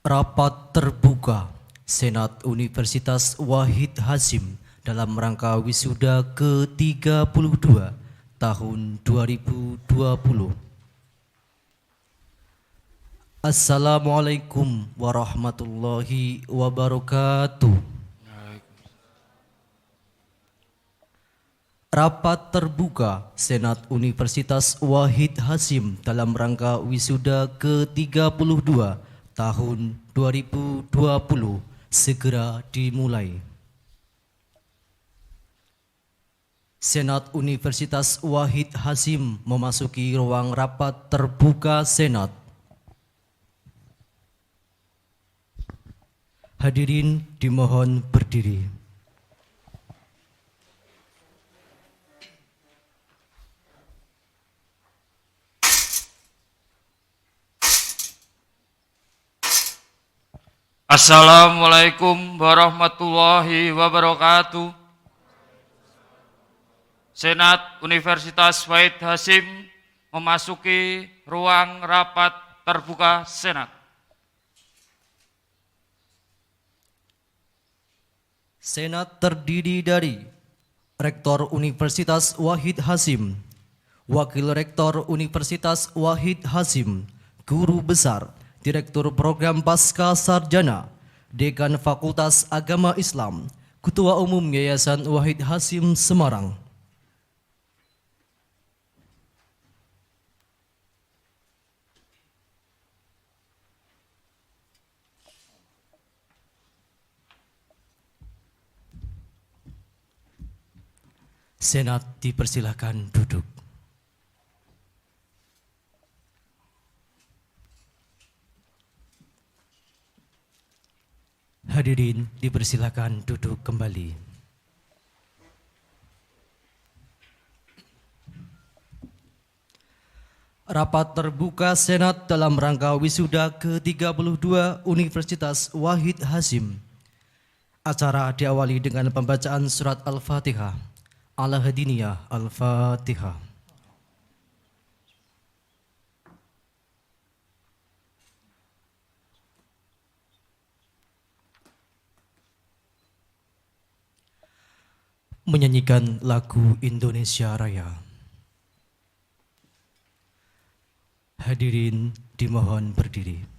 Rapat terbuka Senat Universitas Wahid Hasyim dalam rangka wisuda ke-32 tahun 2020. Assalamualaikum warahmatullahi wabarakatuh. Rapat terbuka Senat Universitas Wahid Hasyim dalam rangka wisuda ke-32 tahun 2020 segera dimulai. Senat Universitas Wahid Hasyim memasuki ruang rapat terbuka Senat. Hadirin dimohon berdiri. Assalamualaikum warahmatullahi wabarakatuh. Senat Universitas Wahid Hasyim memasuki ruang rapat terbuka Senat. Senat terdiri dari Rektor Universitas Wahid Hasyim, Wakil Rektor Universitas Wahid Hasyim, Guru Besar, Direktur Program Pasca Sarjana, Dekan Fakultas Agama Islam, Ketua Umum Yayasan Wahid Hasyim Semarang. Senat dipersilakan duduk. Hadirin dipersilakan duduk kembali. Rapat terbuka Senat dalam rangka wisuda ke-32 Universitas Wahid Hasyim. Acara diawali dengan pembacaan surat Al-Fatihah. Al-Hadiniyah Al-Fatihah. Menyanyikan lagu Indonesia Raya. Hadirin dimohon berdiri.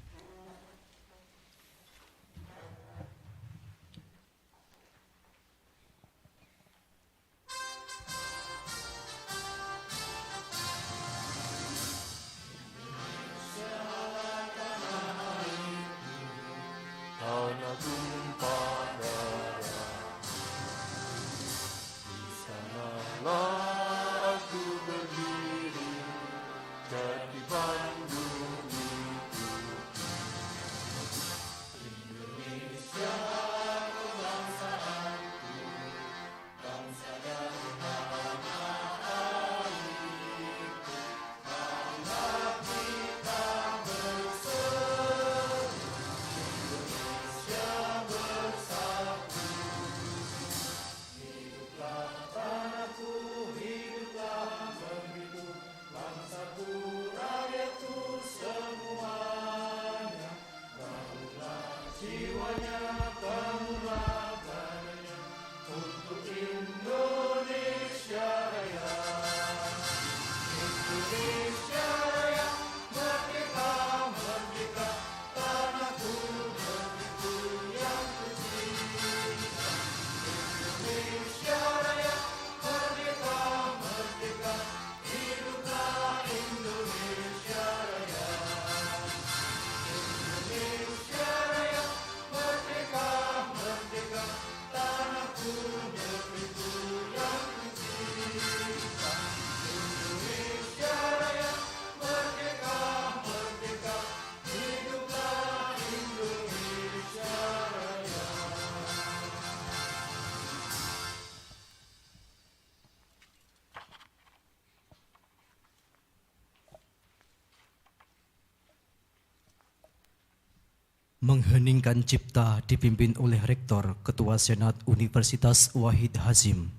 Mengheningkan cipta dipimpin oleh Rektor Ketua Senat Universitas Wahid Hasyim.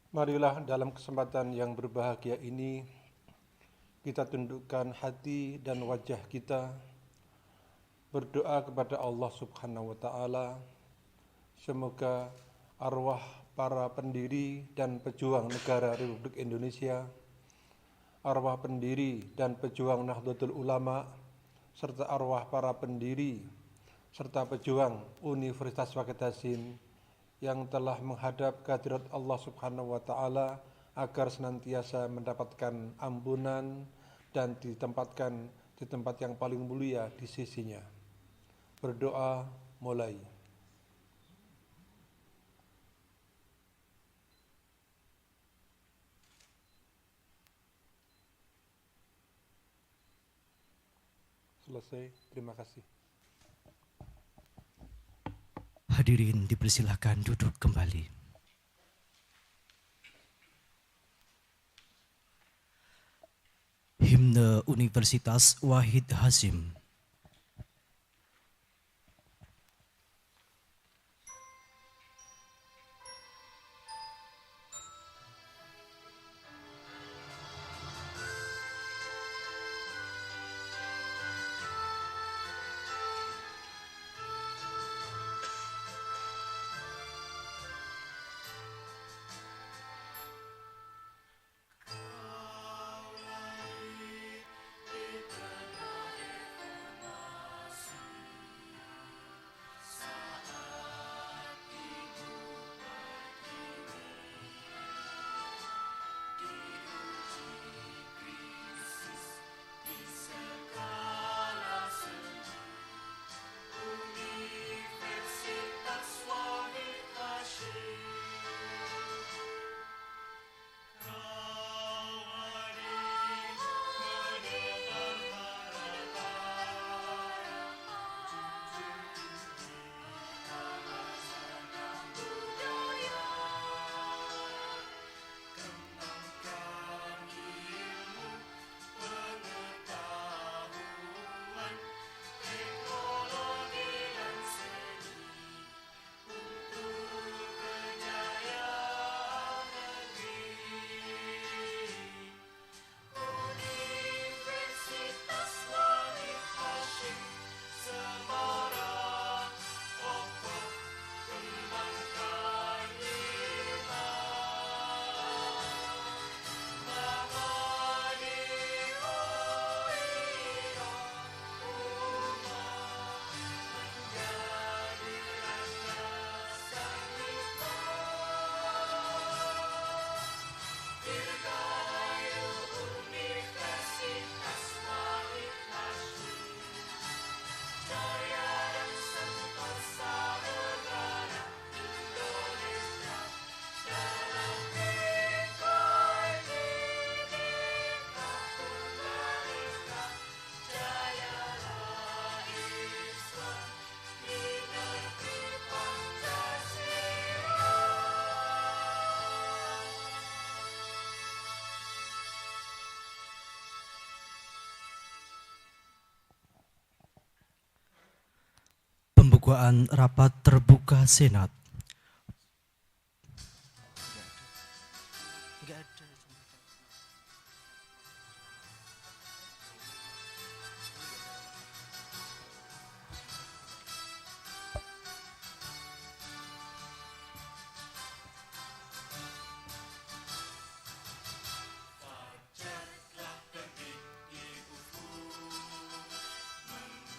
Marilah dalam kesempatan yang berbahagia ini kita tundukkan hati dan wajah kita Berdoa kepada Allah Subhanahu wa Ta'ala, semoga arwah para pendiri dan pejuang negara Republik Indonesia, arwah pendiri dan pejuang Nahdlatul Ulama, serta arwah para pendiri serta pejuang Universitas Wahid Hasim yang telah menghadap kehadirat Allah Subhanahu wa Ta'ala agar senantiasa mendapatkan ampunan dan ditempatkan di tempat yang paling mulia di sisinya. Berdoa mulai. Selesai, terima kasih. Hadirin dipersilakan duduk kembali. Himne Universitas Wahid Hasim. Pembukaan rapat terbuka Senat.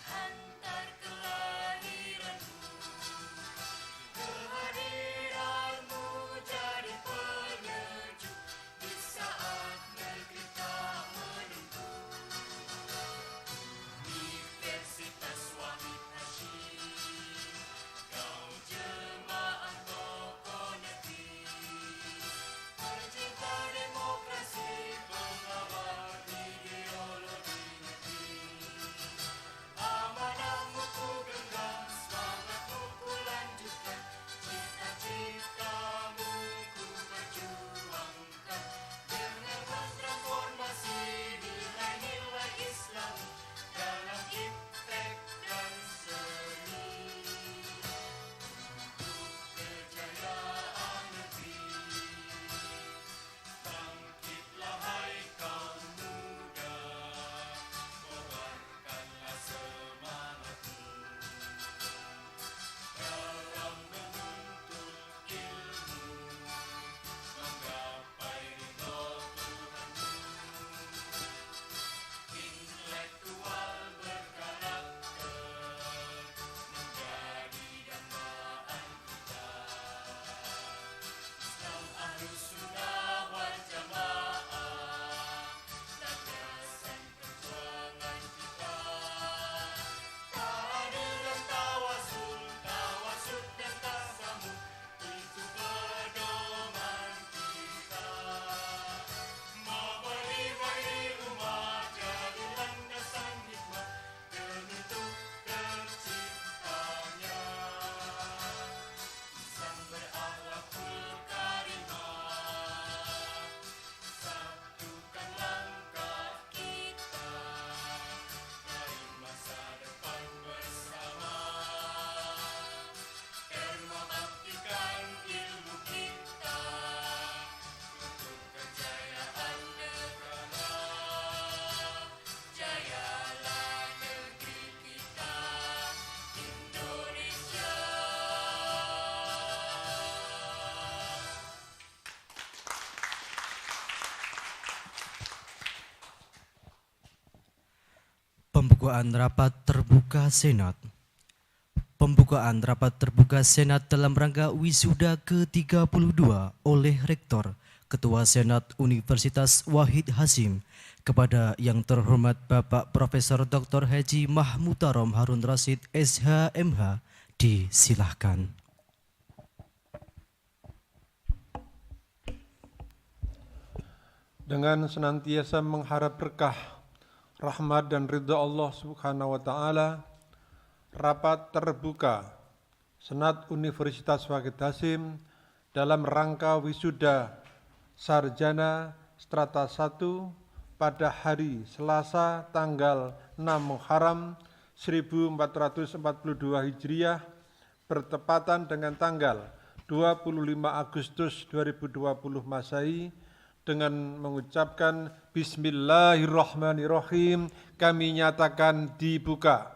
Hantar kelahiranmu Pembukaan rapat terbuka Senat. Pembukaan rapat terbuka Senat dalam rangka wisuda ke-32 oleh Rektor, Ketua Senat Universitas Wahid Hasyim, kepada yang terhormat Bapak Profesor Dr. Haji Mahmud Tarom Harun Rasid SHMH, disilahkan. Dengan senantiasa mengharap berkah, rahmat dan ridha Allah Subhanahu wa taala, rapat terbuka Senat Universitas Wahid Hasyim dalam rangka wisuda sarjana strata 1 pada hari Selasa tanggal 6 Muharram 1442 Hijriah bertepatan dengan tanggal 25 Agustus 2020 Masehi, dengan mengucapkan Bismillahirrahmanirrahim, kami nyatakan dibuka.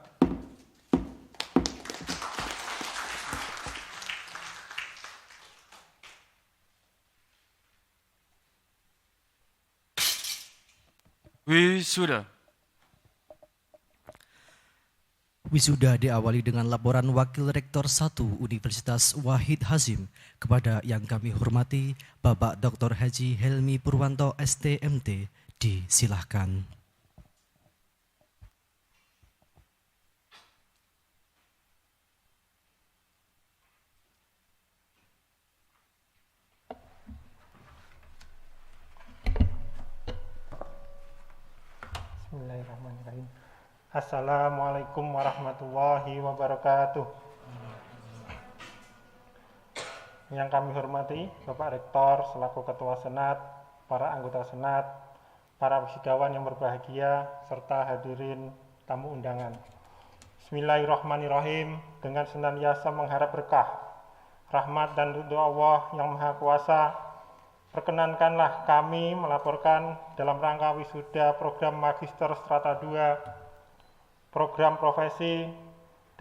Wisuda. Wisuda diawali dengan laporan Wakil Rektor 1 Universitas Wahid Hasyim kepada yang kami hormati Bapak Dr. Haji Helmi Purwanto STMT, disilahkan. Bismillahirrahmanirrahim. Assalamualaikum warahmatullahi wabarakatuh. Yang kami hormati Bapak Rektor selaku Ketua Senat, para anggota Senat, para wisudawan yang berbahagia, serta hadirin tamu undangan. Bismillahirrahmanirrahim. Dengan senantiasa mengharap berkah, rahmat dan ridho Allah yang Maha Kuasa, perkenankanlah kami melaporkan dalam rangka wisuda program Magister Strata 2, program profesi,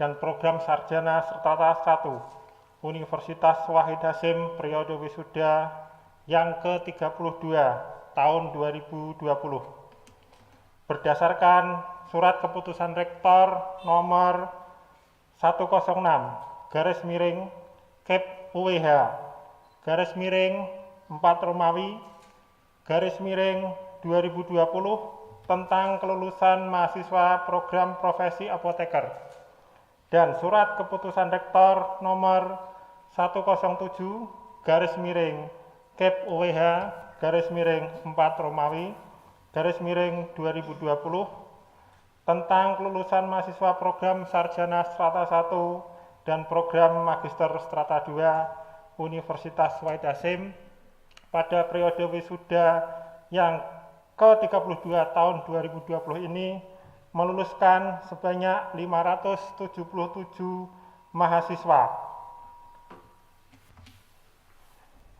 dan program sarjana strata 1 Universitas Wahid Hasyim periode wisuda yang ke-32 tahun 2020. Berdasarkan surat keputusan Rektor nomor 106 garis miring Kep UWH garis miring 4 Romawi garis miring 2020 tentang kelulusan mahasiswa program profesi apoteker, dan surat keputusan Rektor nomor 107 garis miring Kep UWH garis miring 4 Romawi garis miring 2020 tentang kelulusan mahasiswa program sarjana strata 1 dan program magister strata 2 Universitas Wahid Hasyim pada periode wisuda yang ke-32 tahun 2020 ini meluluskan sebanyak 577 mahasiswa.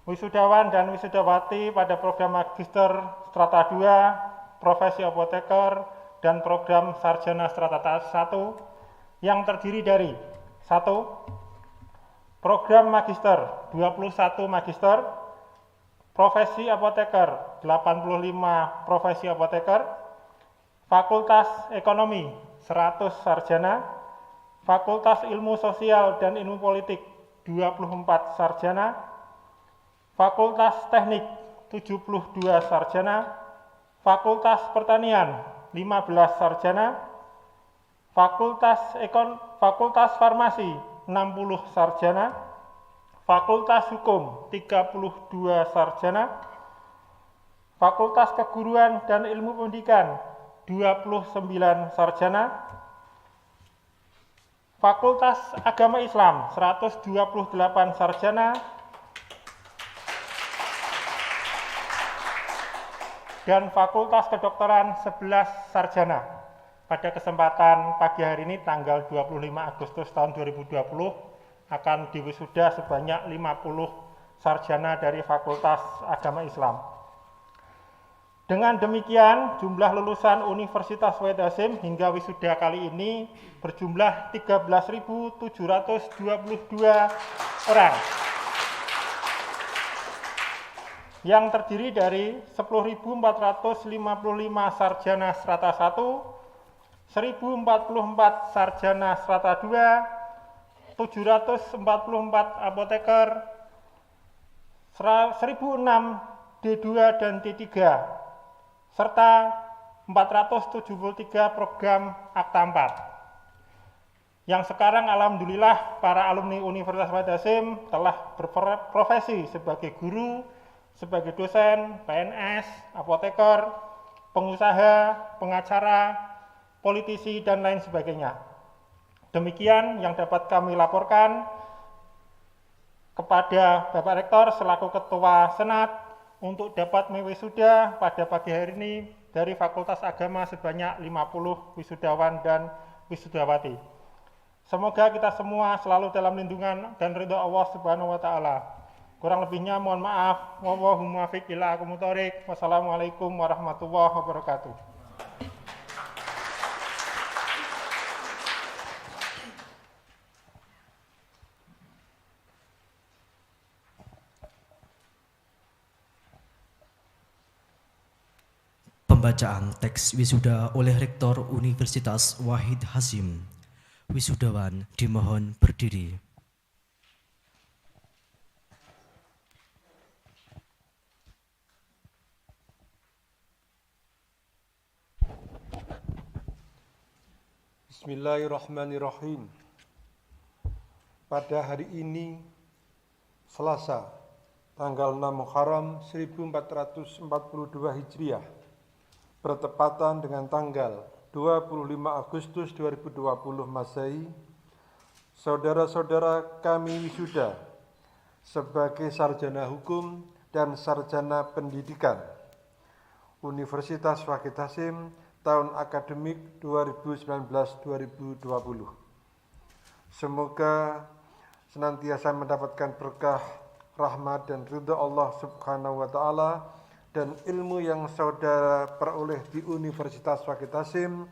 Wisudawan dan wisudawati pada program magister strata 2, profesi apoteker, dan program sarjana strata 1 yang terdiri dari 1. Program magister 21 magister, profesi apoteker 85 profesi apoteker, Fakultas Ekonomi 100 sarjana, Fakultas Ilmu Sosial dan Ilmu Politik 24 sarjana, Fakultas Teknik 72 sarjana, Fakultas Pertanian 15 sarjana, Fakultas Farmasi 60 sarjana, Fakultas Hukum 32 sarjana, Fakultas Keguruan dan Ilmu Pendidikan 29 sarjana, Fakultas Agama Islam 128 sarjana, dan Fakultas Kedokteran 11 sarjana. Pada kesempatan pagi hari ini tanggal 25 Agustus tahun 2020 akan diwisuda sebanyak 50 sarjana dari Fakultas Agama Islam. Dengan demikian, jumlah lulusan Universitas Wahid Hasyim hingga wisuda kali ini berjumlah 13.722 orang, yang terdiri dari 10.455 sarjana strata 1, 1044 sarjana strata 2, 744 apoteker, 1006 D2 dan D3, serta 473 program Akta 4. Yang sekarang alhamdulillah para alumni Universitas Wahid Hasim telah berprofesi sebagai guru, sebagai dosen, PNS, apoteker, pengusaha, pengacara, politisi, dan lain sebagainya. Demikian yang dapat kami laporkan kepada Bapak Rektor selaku Ketua Senat untuk dapat mewisuda pada pagi hari ini dari Fakultas Agama sebanyak 50 wisudawan dan wisudawati. Semoga kita semua selalu dalam lindungan dan ridha Allah Subhanahu wa taala. Kurang lebihnya mohon maaf. Wallahu muwaffiq ila aqwamit thoriq. Wassalamualaikum warahmatullahi wabarakatuh. Pembacaan teks wisuda oleh Rektor Universitas Wahid Hasim. Wisudawan dimohon berdiri. Bismillahirrahmanirrahim. Pada hari ini, Selasa, tanggal 6 Muharram 1442 Hijriah, bertepatan dengan tanggal 25 Agustus 2020 Masehi, saudara-saudara kami wisuda sebagai sarjana hukum dan sarjana pendidikan Universitas Wahid Hasim tahun akademik 2019-2020. Semoga senantiasa mendapatkan berkah, rahmat dan ridha Allah Subhanahu wa taala, dan ilmu yang saudara peroleh di Universitas Wahid Hasim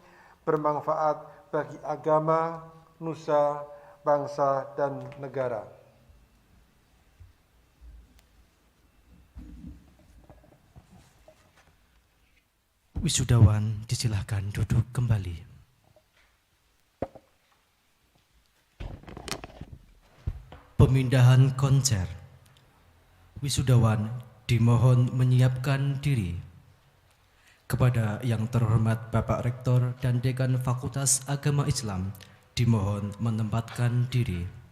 bermanfaat bagi agama, nusa, bangsa, dan negara. Wisudawan disilahkan duduk kembali. Pemindahan konser. Wisudawan dimohon menyiapkan diri. Kepada yang terhormat Bapak Rektor dan Dekan Fakultas Agama Islam, dimohon menempatkan diri.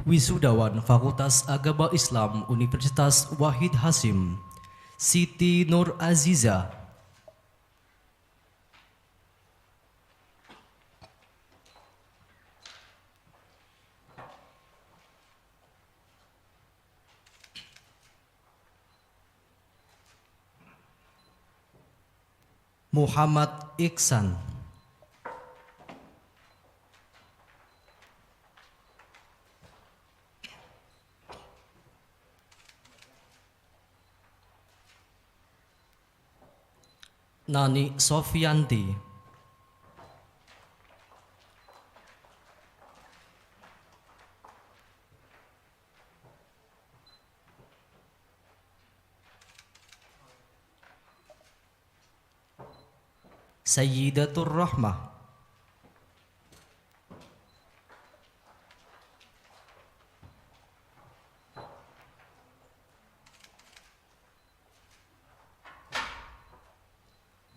Wisudawan Fakultas Agama Islam Universitas Wahid Hasim, Siti Nur Aziza. Muhammad Iksan. Nani Sofianti. Sayyidatur Rahmah.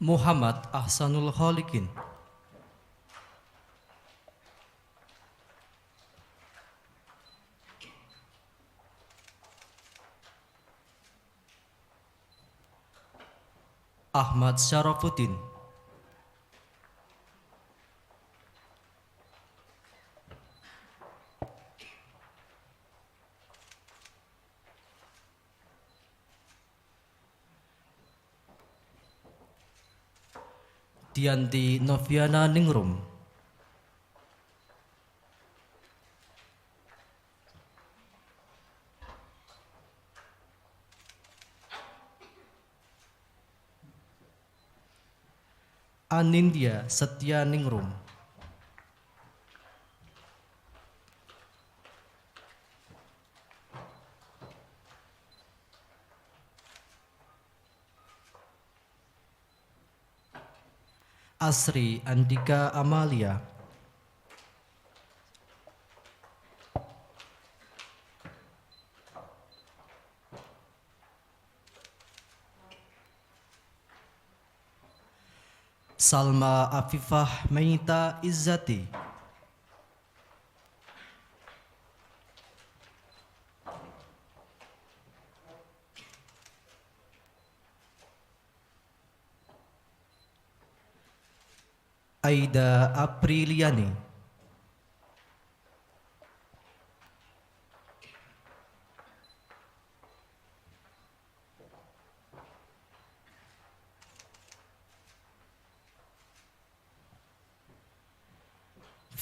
Muhammad Ahsanul Khaliqin. Ahmad Syarafuddin. Dianti Noviana Ningrum. Anindya Setyaningrum, Asri Andika Amalia, Salma Afifah Meita Izzati, Aida Apriliani,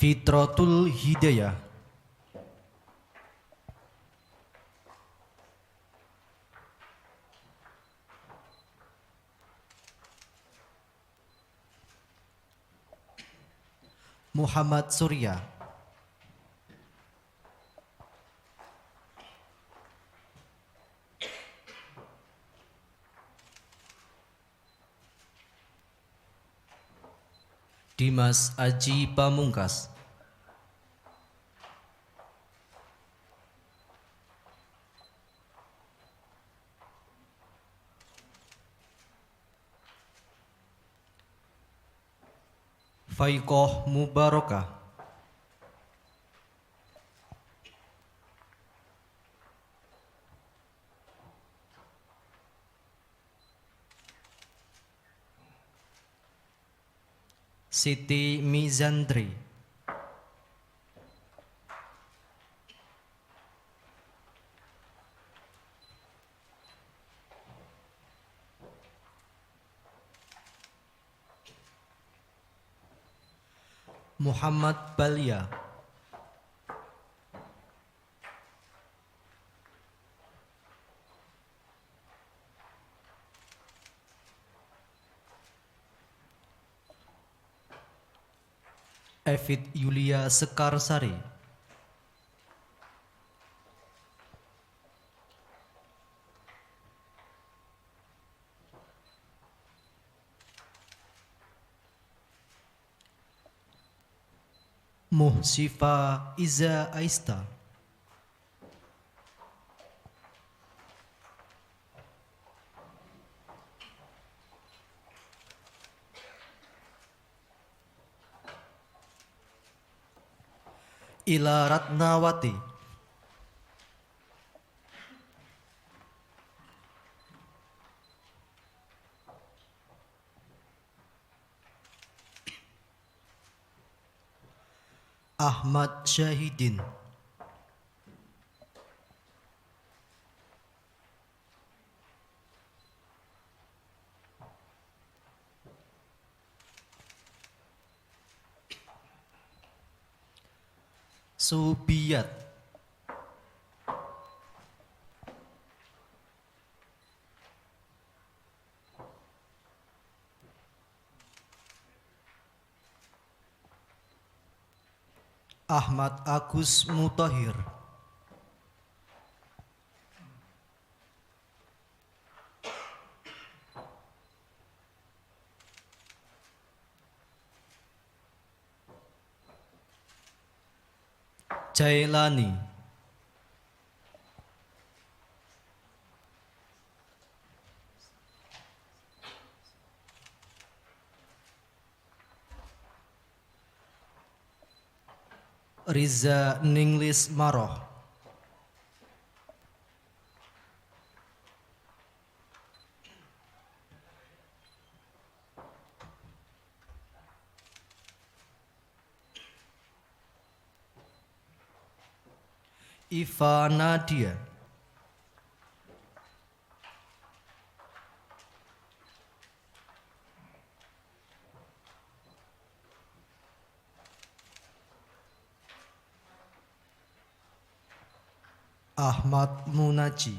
Fitratul Hidayah, Muhammad Surya, Dimas Aji Pamungkas, Faikoh Mubarakah, Siti Mizandri, Muhammad Balia, Evit Yulia Sekarsari, Muhsifa Iza Aista, Ila Ratnawati, Ahmad Syahidin, Subiyat, Ahmad Agus Mutahir, Jailani, Riza Ninglis Maroh, Iva Nadia, Ahmad Munaji,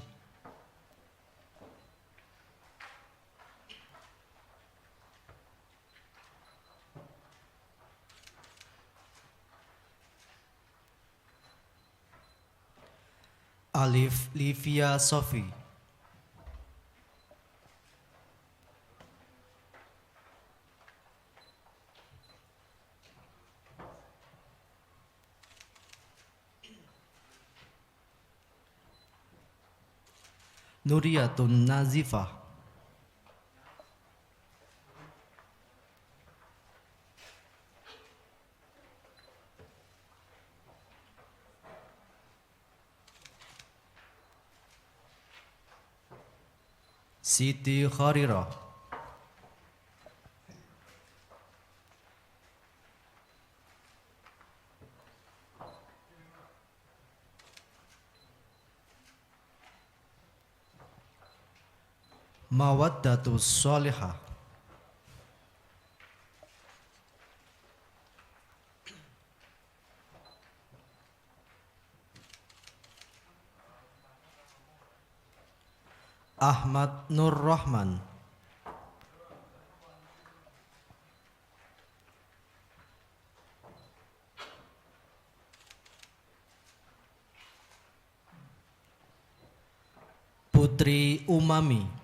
Alif Livia Sofi. Nuriyatun Nazifah. Siti Kharirah. Mawaddatus Sholihah. Ahmad Nur Rahman. Putri Umami.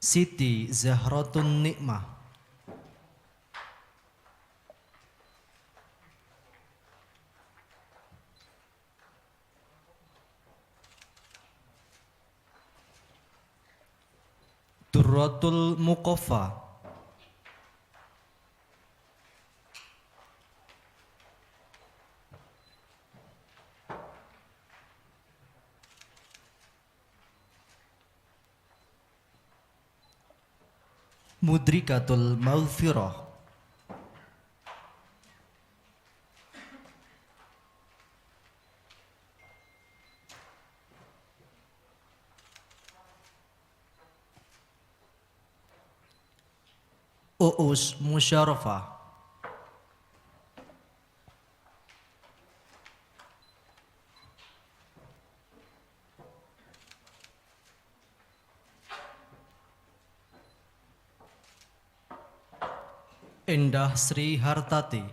Siti Zahratun Nikmah. Durratul Muqaffa. Mudrikatul Maghfirah. Uus Musyarafah. Endah Sri Hartati.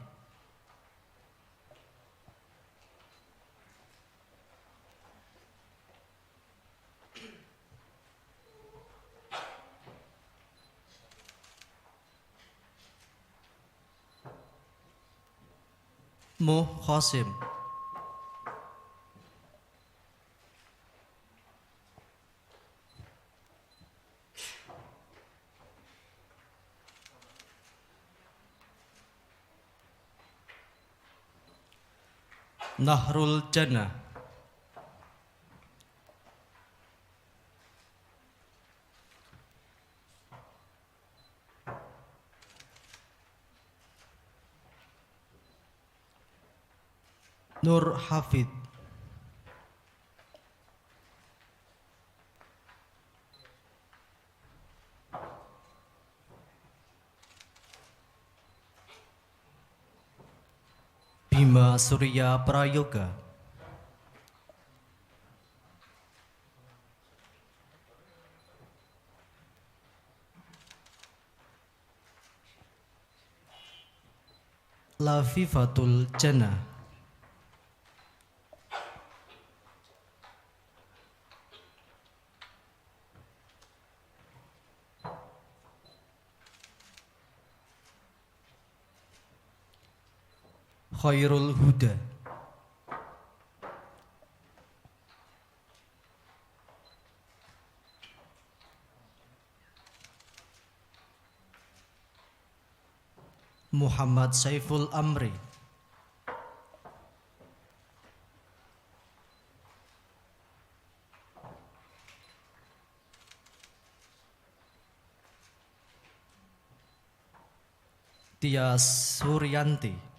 Muh Qasim. Nahrul Jannah. Nur Hafid. Bima Surya Prayoga. Lafifatul Jannah. Khairul Huda. Muhammad Saiful Amri. Tias Suryanti.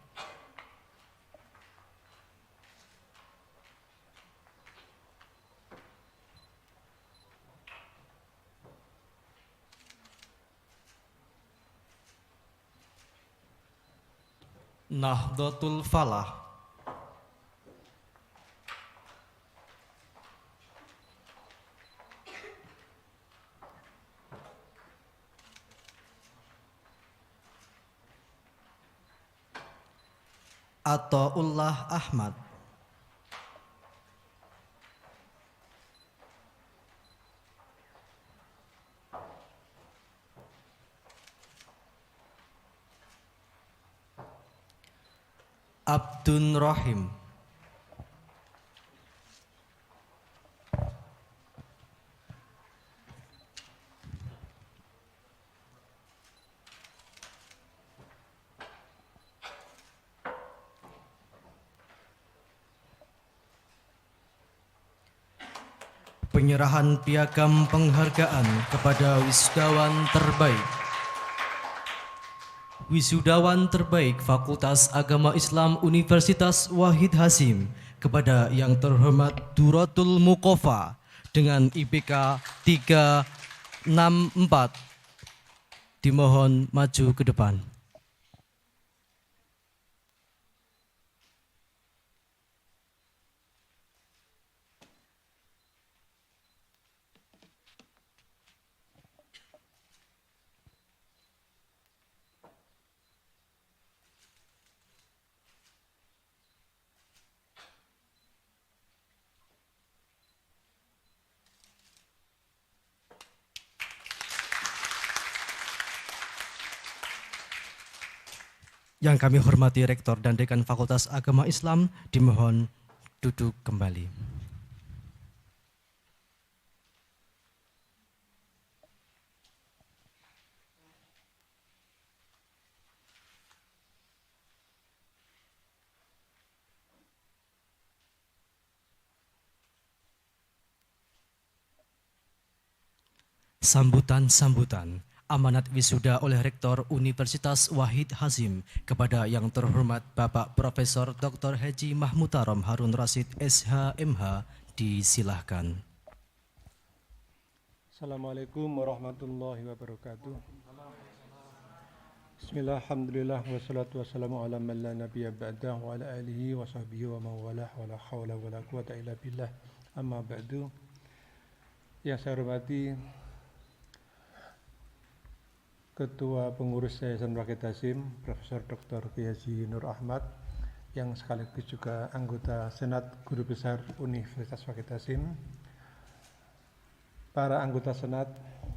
Nahdlatul Falah. Athaullah Ahmad, Abdun Rahim, penyerahan piagam penghargaan kepada wisudawan terbaik Fakultas Agama Islam Universitas Wahid Hasim kepada yang terhormat Duratul Muqofa dengan IPK 364. Dimohon maju ke depan. Yang kami hormati Rektor dan Dekan Fakultas Agama Islam, dimohon duduk kembali. Sambutan amanat wisuda oleh Rektor Universitas Wahid Hasim kepada yang terhormat Bapak Profesor Dr. Haji Mahmutarom Harun Rasid SHMH disilahkan. Assalamualaikum warahmatullahi wabarakatuh. Bismillah, alhamdulillah, wassalatu wassalamu ala man la nabiyya ba'dah wa ala alihi wa sahbihi wa mawalah wa la hawla wa la quwata illa billah, amma ba'du. Yang saya hormati Ketua Pengurus Yayasan Wahid Hasim, Profesor Dr. Kiai Haji Nur Ahmad, yang sekaligus juga anggota Senat Guru Besar Universitas Wahid Hasim, para anggota Senat,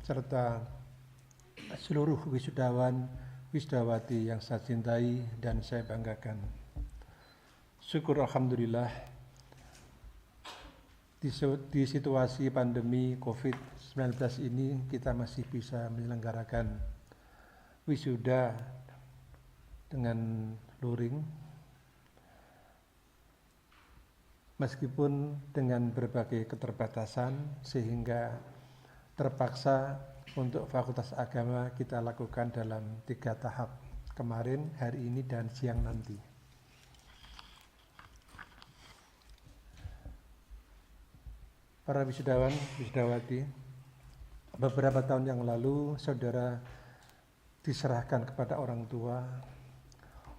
serta seluruh wisudawan, wisudawati yang saya cintai dan saya banggakan. Syukur alhamdulillah di situasi pandemi COVID-19 ini kita masih bisa menyelenggarakan wisuda dengan luring, meskipun dengan berbagai keterbatasan, sehingga terpaksa untuk Fakultas Agama kita lakukan dalam 3 tahap, kemarin, hari ini, dan siang nanti. Para wisudawan, wisudawati, beberapa tahun yang lalu saudara diserahkan kepada orang tua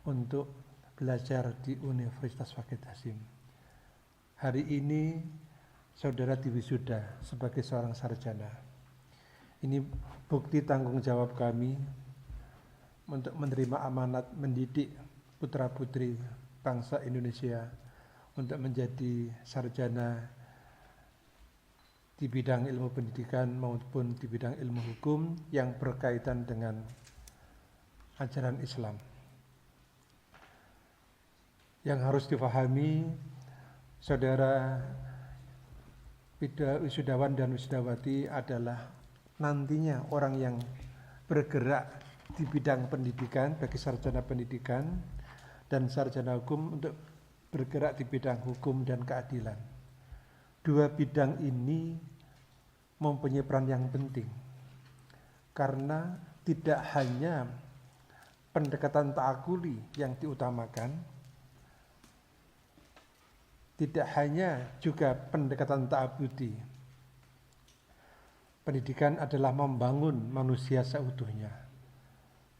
untuk belajar di Universitas Wahid Hasim. Hari ini saudara diwisuda sebagai seorang sarjana. Ini bukti tanggung jawab kami untuk menerima amanat mendidik putra-putri bangsa Indonesia untuk menjadi sarjana di bidang ilmu pendidikan maupun di bidang ilmu hukum yang berkaitan dengan ajaran Islam. Yang harus difahami, saudara wisudawan dan wisudawati adalah nantinya orang yang bergerak di bidang pendidikan bagi sarjana pendidikan dan sarjana hukum untuk bergerak di bidang hukum dan keadilan. Dua bidang ini mempunyai peran yang penting karena tidak hanya pendekatan ta'akuli yang diutamakan, tidak hanya juga pendekatan ta'abudi. Pendidikan adalah membangun manusia seutuhnya,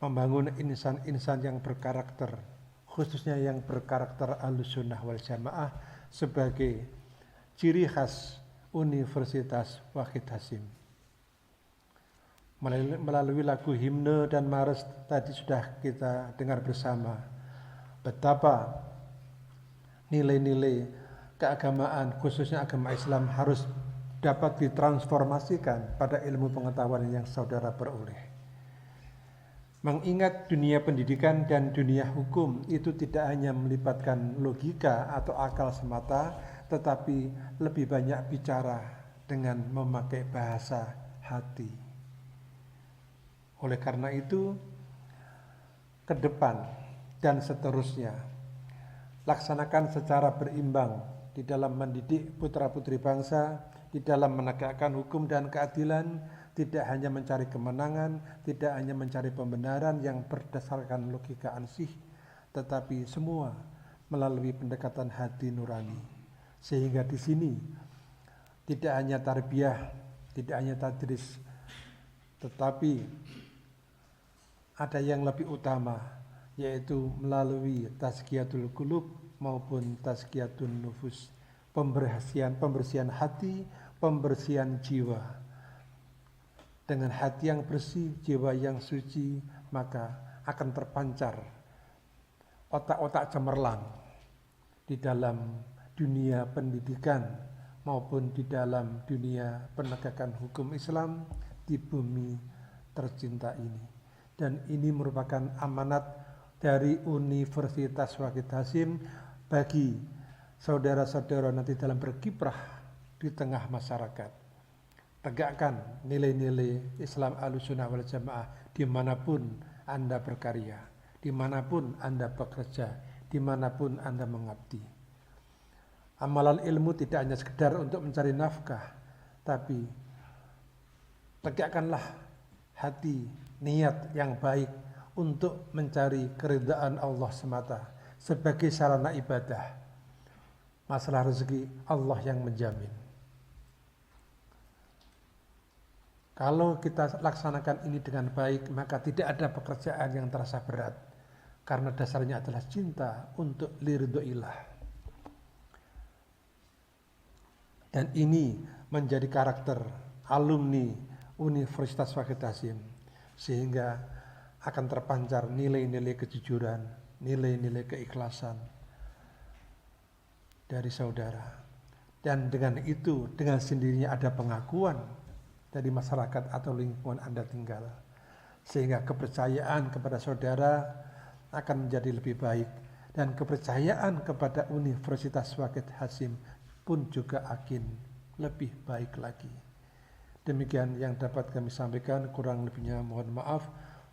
membangun insan-insan yang berkarakter, khususnya yang berkarakter Ahlussunnah wal Jamaah sebagai ciri khas Universitas Wahid Hasim. Melalui lagu himne dan mares tadi sudah kita dengar bersama betapa nilai-nilai keagamaan, khususnya agama Islam, harus dapat ditransformasikan pada ilmu pengetahuan yang saudara peroleh. Mengingat dunia pendidikan dan dunia hukum itu tidak hanya melibatkan logika atau akal semata, tetapi lebih banyak bicara dengan memakai bahasa hati. Oleh karena itu, ke depan dan seterusnya, laksanakan secara berimbang di dalam mendidik putra-putri bangsa, di dalam menegakkan hukum dan keadilan, tidak hanya mencari kemenangan, tidak hanya mencari pembenaran yang berdasarkan logika ansih, tetapi semua melalui pendekatan hati nurani. Sehingga di sini tidak hanya tarbiyah, tidak hanya tadris, tetapi ada yang lebih utama, yaitu melalui tazkiyatul qulub maupun tazkiyatun nufus, pembersihan hati, pembersihan jiwa. Dengan hati yang bersih, jiwa yang suci, maka akan terpancar otak-otak cemerlang di dalam dunia pendidikan maupun di dalam dunia penegakan hukum Islam di bumi tercinta ini. Dan ini merupakan amanat dari Universitas Wahid Hasim bagi saudara-saudara nanti dalam berkiprah di tengah masyarakat. Tegakkan nilai-nilai Islam Ahlussunnah wal Jamaah dimanapun Anda berkarya, dimanapun Anda bekerja, dimanapun Anda mengabdi. Amalan ilmu tidak hanya sekedar untuk mencari nafkah, tapi tegakkanlah hati, niat yang baik untuk mencari keridhaan Allah semata sebagai sarana ibadah. Masalah rezeki Allah yang menjamin. Kalau kita laksanakan ini dengan baik, maka tidak ada pekerjaan yang terasa berat, karena dasarnya adalah cinta untuk liridhoillah. Dan ini menjadi karakter alumni Universitas Wahid Hasim, sehingga akan terpancar nilai-nilai kejujuran, nilai-nilai keikhlasan dari saudara. Dan dengan itu, dengan sendirinya ada pengakuan dari masyarakat atau lingkungan Anda tinggal, sehingga kepercayaan kepada saudara akan menjadi lebih baik, dan kepercayaan kepada Universitas Wahid Hasim pun juga akan lebih baik lagi. Demikian yang dapat kami sampaikan, kurang lebihnya mohon maaf.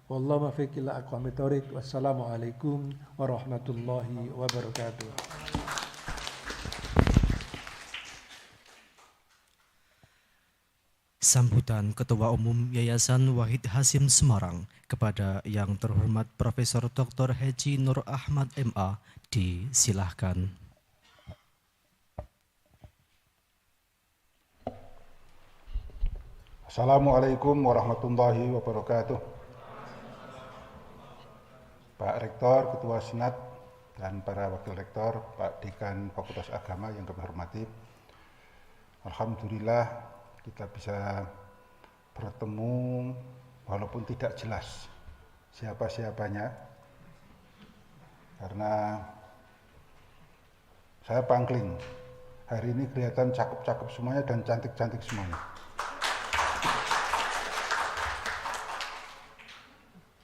Wallahu muwaffiq ila aqwamit thoriq. Wassalamualaikum warahmatullahi wabarakatuh. Sambutan Ketua Umum Yayasan Wahid Hasim Semarang kepada Yang Terhormat Profesor Dr. Haji Nur Ahmad MA disilahkan. Assalamualaikum warahmatullahi wabarakatuh. Pak Rektor, Ketua Senat, dan para Wakil Rektor, Pak Dekan Fakultas Agama yang kami hormati. Alhamdulillah kita bisa bertemu walaupun tidak jelas siapa-siapanya, karena saya pangkling. Hari ini kelihatan cakep-cakep semuanya dan cantik-cantik semuanya.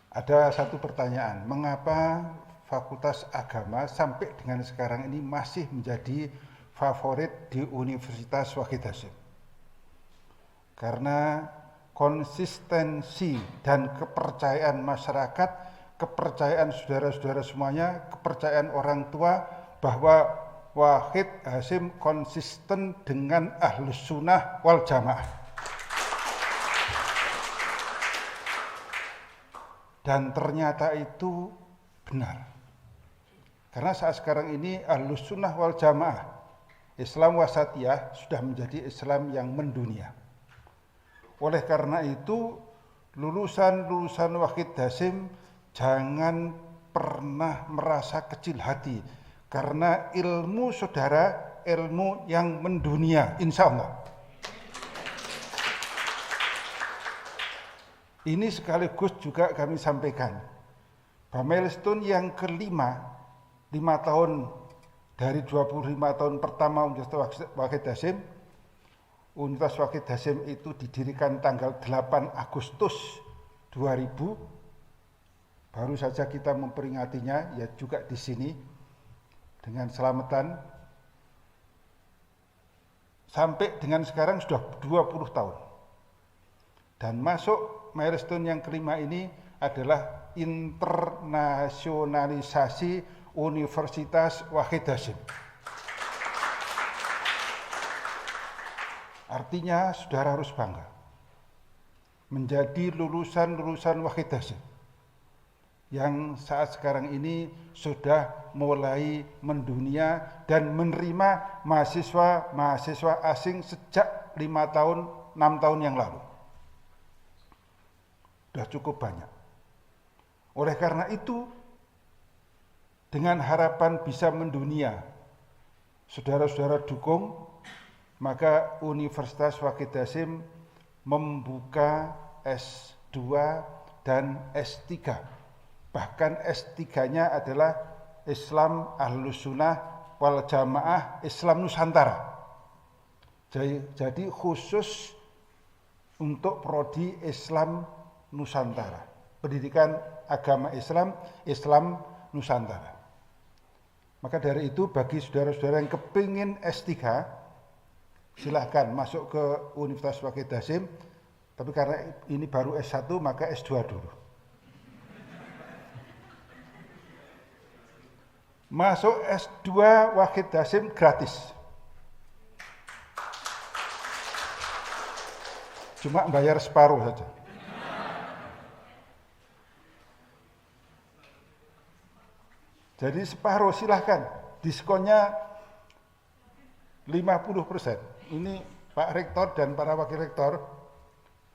Ada satu pertanyaan, mengapa Fakultas Agama sampai dengan sekarang ini masih menjadi favorit di Universitas Wahid Hasim? Karena konsistensi dan kepercayaan masyarakat, kepercayaan saudara-saudara semuanya, kepercayaan orang tua bahwa Wahid Hasim konsisten dengan Ahlus Sunnah wal Jamaah. Dan ternyata itu benar. Karena saat sekarang ini Ahlus Sunnah wal Jamaah, Islam wasatiyah, sudah menjadi Islam yang mendunia. Oleh karena itu, lulusan-lulusan Wahid Hasim jangan pernah merasa kecil hati, karena ilmu saudara, ilmu yang mendunia, insya Allah. Ini sekaligus juga kami sampaikan, bahwa milestone yang kelima, 5 tahun dari 25 tahun pertama Universitas Wahid Hasyim. Universitas Wahid Hasyim itu didirikan tanggal 8 Agustus 2000. Baru saja kita memperingatinya, ya juga di sini dengan selamatan. Sampai dengan sekarang sudah 20 tahun. Dan masuk milestone yang kelima ini adalah internasionalisasi Universitas Wahid Hasyim. Artinya saudara harus bangga menjadi lulusan-lulusan Wahid Hasyim yang saat sekarang ini sudah mulai mendunia dan menerima mahasiswa asing sejak 6 tahun yang lalu. Sudah cukup banyak. Oleh karena itu, dengan harapan bisa mendunia, saudara-saudara dukung, maka Universitas Wahid Hasyim membuka S2 dan S3. Bahkan S3-nya adalah Islam Ahlus Sunnah wal Jamaah Islam Nusantara. Jadi khusus untuk prodi Islam Nusantara. Pendidikan agama Islam, Islam Nusantara. Maka dari itu bagi saudara-saudara yang kepingin S3, silahkan masuk ke Universitas Wahid Hasyim, tapi karena ini baru S1 maka S2 dulu. Masuk S2 Wahid Hasyim gratis. Cuma bayar separuh saja. Jadi separuh silahkan, diskonnya 50%. Ini Pak Rektor dan para Wakil Rektor,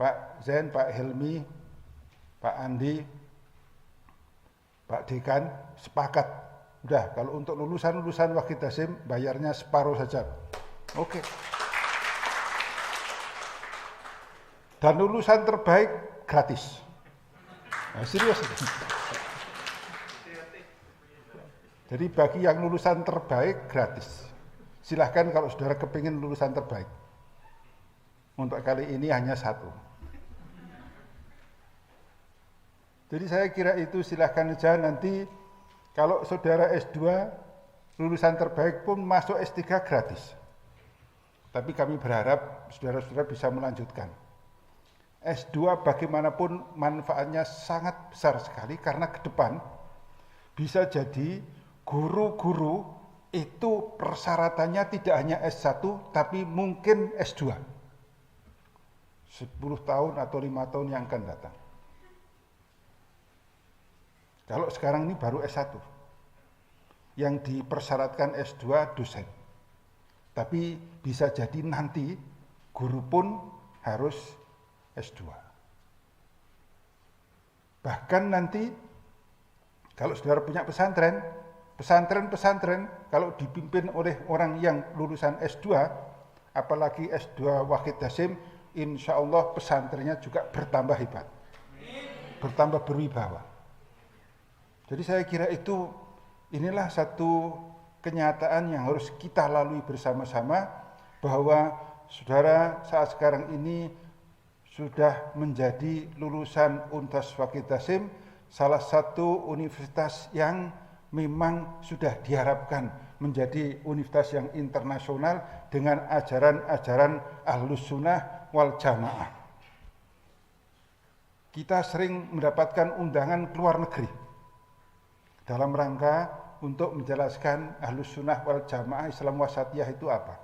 Pak Zain, Pak Helmi, Pak Andi, Pak Dekan, sepakat. Udah, kalau untuk lulusan-lulusan Wahid Hasyim bayarnya separuh saja. Oke. Dan lulusan terbaik gratis. Nah, serius. Jadi bagi yang lulusan terbaik gratis. Silahkan kalau saudara kepingin lulusan terbaik. Untuk kali ini hanya 1. Jadi saya kira itu silahkan saja nanti kalau saudara S2 lulusan terbaik pun masuk S3 gratis. Tapi kami berharap saudara-saudara bisa melanjutkan. S2 bagaimanapun manfaatnya sangat besar sekali karena ke depan bisa jadi guru-guru itu persyaratannya tidak hanya S1 tapi mungkin S2. 10 tahun atau 5 tahun yang akan datang. Kalau sekarang ini baru S1. Yang dipersyaratkan S2 dosen. Tapi bisa jadi nanti guru pun harus S2. Bahkan nanti kalau saudara punya pesantren kalau dipimpin oleh orang yang lulusan S2, apalagi S2 Wahid Hasyim, insya Allah pesantrennya juga bertambah hebat, bertambah berwibawa. Jadi saya kira inilah satu kenyataan yang harus kita lalui bersama-sama, bahwa saudara saat sekarang ini sudah menjadi lulusan Universitas Wahid Hasyim, salah satu universitas yang memang sudah diharapkan menjadi universitas yang internasional dengan ajaran-ajaran Ahlus Sunnah wal Jamaah. Kita sering mendapatkan undangan ke luar negeri dalam rangka untuk menjelaskan Ahlus Sunnah wal Jamaah Islam Wasatiyah itu apa.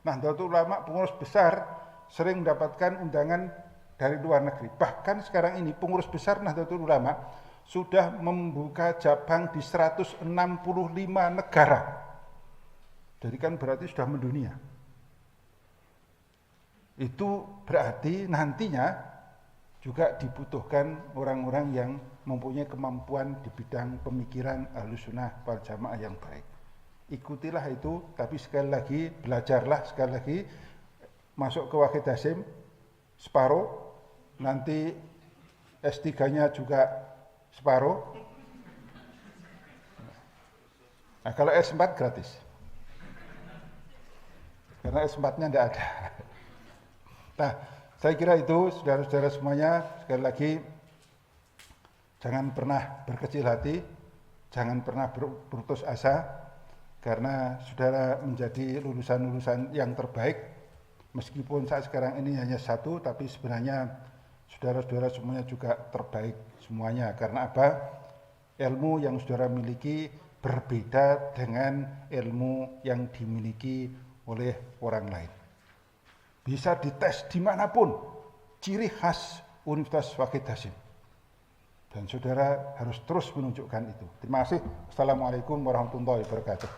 Nahdlatul Ulama pengurus besar sering mendapatkan undangan dari luar negeri. Bahkan sekarang ini pengurus besar Nahdlatul Ulama sudah membuka cabang di 165 negara. Jadi kan berarti sudah mendunia. Itu berarti nantinya juga dibutuhkan orang-orang yang mempunyai kemampuan di bidang pemikiran Ahlus Sunnah wal Jamaah yang baik. Ikutilah itu, tapi sekali lagi belajarlah sekali lagi, masuk ke Wahid Hasyim separuh, nanti S3-nya juga separuh. Nah, kalau S4 gratis. karena S4-nya tidak ada. Nah, saya kira itu saudara-saudara semuanya, sekali lagi jangan pernah berkecil hati, jangan pernah berputus asa, karena saudara menjadi lulusan-lulusan yang terbaik. Meskipun saat sekarang ini hanya satu, tapi sebenarnya saudara-saudara semuanya juga terbaik semuanya. Karena apa? Ilmu yang saudara miliki berbeda dengan ilmu yang dimiliki oleh orang lain. Bisa dites dimanapun, ciri khas Universitas Wahid Hasyim. Dan saudara harus terus menunjukkan itu. Terima kasih. Assalamualaikum warahmatullahi wabarakatuh.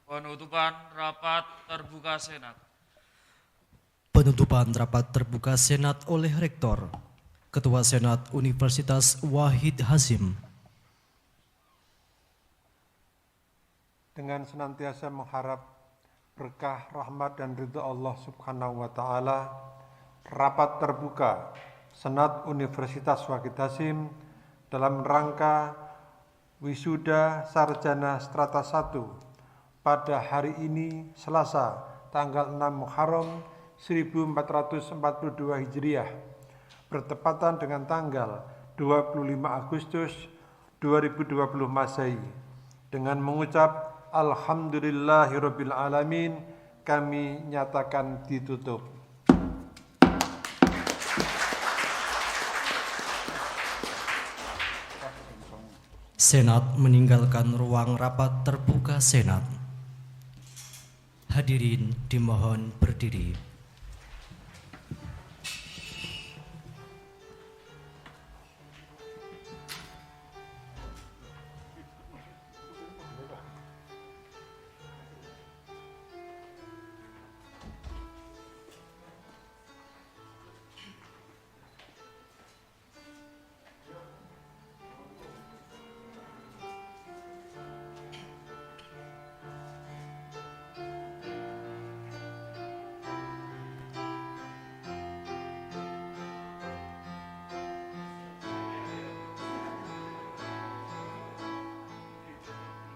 Penutupan rapat terbuka Senat. Penutupan rapat terbuka Senat oleh Rektor, Ketua Senat Universitas Wahid Hasyim. Dengan senantiasa mengharap berkah, rahmat, dan ridha Allah Subhanahu wa Ta'ala, rapat terbuka Senat Universitas Wahid Hasyim dalam rangka wisuda sarjana strata 1 pada hari ini Selasa tanggal 6 Muharram 1442 Hijriah bertepatan dengan tanggal 25 Agustus 2020 Masehi. Dengan mengucap Alhamdulillahirabbil alamin, kami nyatakan ditutup. Senat meninggalkan ruang rapat terbuka Senat. Hadirin dimohon berdiri.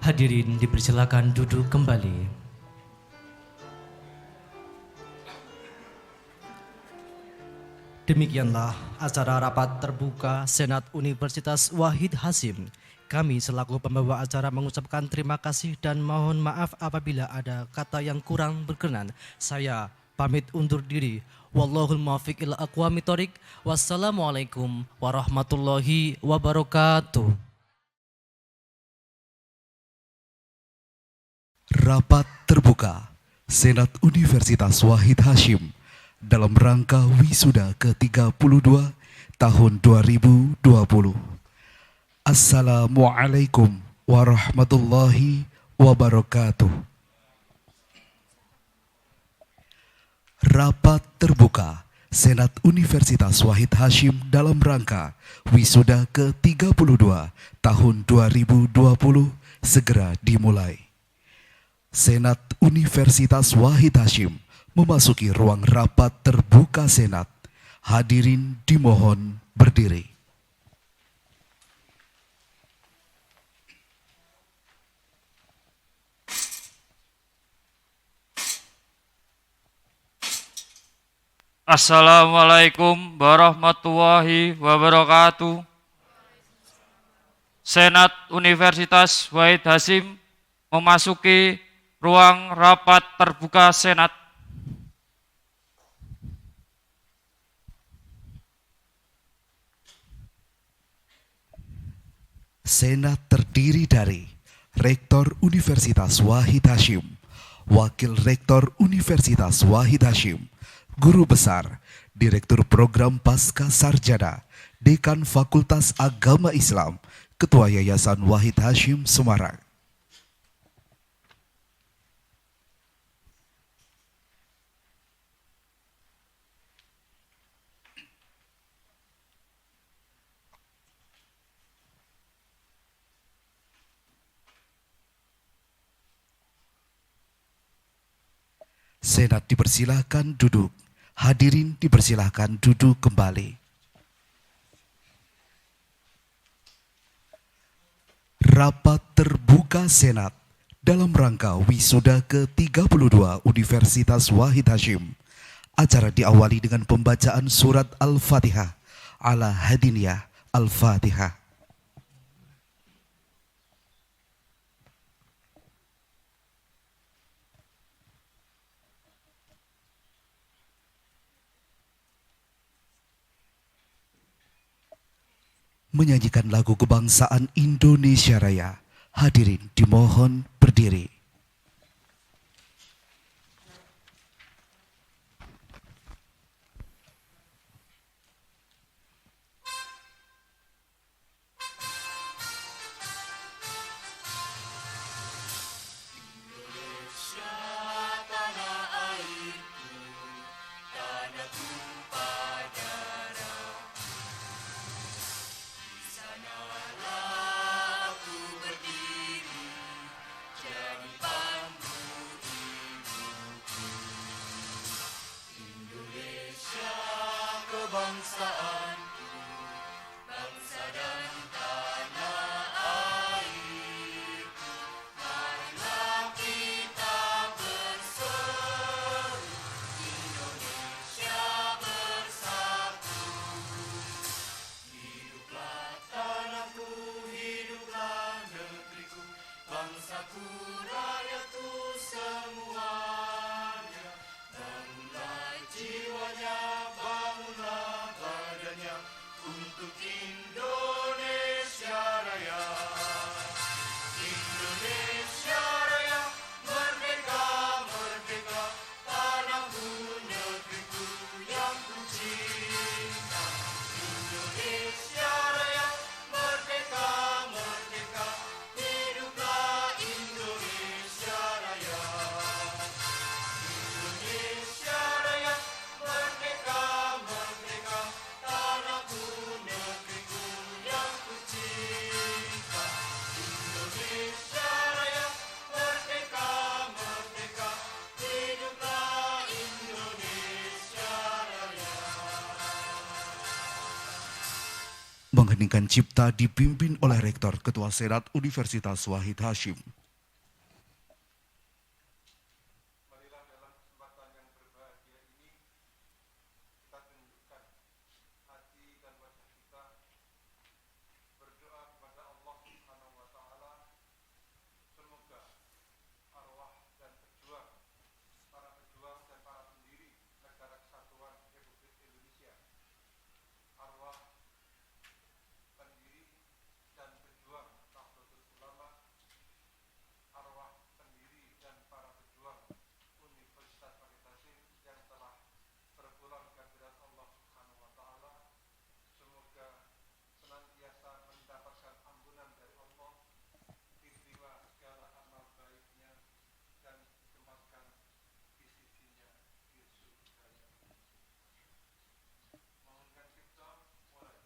Hadirin dipersilakan duduk kembali. Demikianlah acara rapat terbuka Senat Universitas Wahid Hasyim. Kami selaku pembawa acara mengucapkan terima kasih dan mohon maaf apabila ada kata yang kurang berkenan. Saya pamit undur diri. Wallahul muwaffiq ila aqwamit thoriq. Wassalamualaikum warahmatullahi wabarakatuh. Rapat terbuka Senat Universitas Wahid Hasyim dalam rangka wisuda ke-32 tahun 2020. Assalamualaikum warahmatullahi wabarakatuh. Rapat terbuka Senat Universitas Wahid Hasyim dalam rangka wisuda ke-32 tahun 2020 segera dimulai. Senat Universitas Wahid Hasyim memasuki ruang rapat terbuka Senat. Hadirin dimohon berdiri. Assalamualaikum warahmatullahi wabarakatuh. Senat Universitas Wahid Hasyim memasuki ruang rapat terbuka Senat. Senat terdiri dari Rektor Universitas Wahid Hasyim, Wakil Rektor Universitas Wahid Hasyim, Guru Besar, Direktur Program Pasca Sarjana, Dekan Fakultas Agama Islam, Ketua Yayasan Wahid Hasyim Semarang. Senat dipersilahkan duduk. Hadirin dipersilahkan duduk kembali. Rapat terbuka Senat dalam rangka wisuda ke-32 Universitas Wahid Hasyim. Acara diawali dengan pembacaan surat Al-Fatihah ala Hadiniyah Al-Fatihah. Menyanyikan lagu kebangsaan Indonesia Raya. Hadirin dimohon berdiri. Mengheningkan cipta dipimpin oleh Rektor Ketua Senat Universitas Wahid Hasyim. Marilah dalam kesempatan yang berbahagia ini kita tunjukkan hati dan wajah kita berdoa kepada Allah Subhanahu wa taala, semoga arwah dan para pejuang dan para pendiri Negara Kesatuan Republik Indonesia, arwah pendiri dan pejuang Nahdlatul Ulama, arwah pendiri dan para pejuang Universitas Wahid Hasyim yang telah berpulang ke hadirat Allah Subhanahu wa taala, semoga senantiasa mendapatkan ampunan dari Allah, diterima segala amal baiknya dan ditempatkan di sisinya di surga. Mohonkan cipta mulai.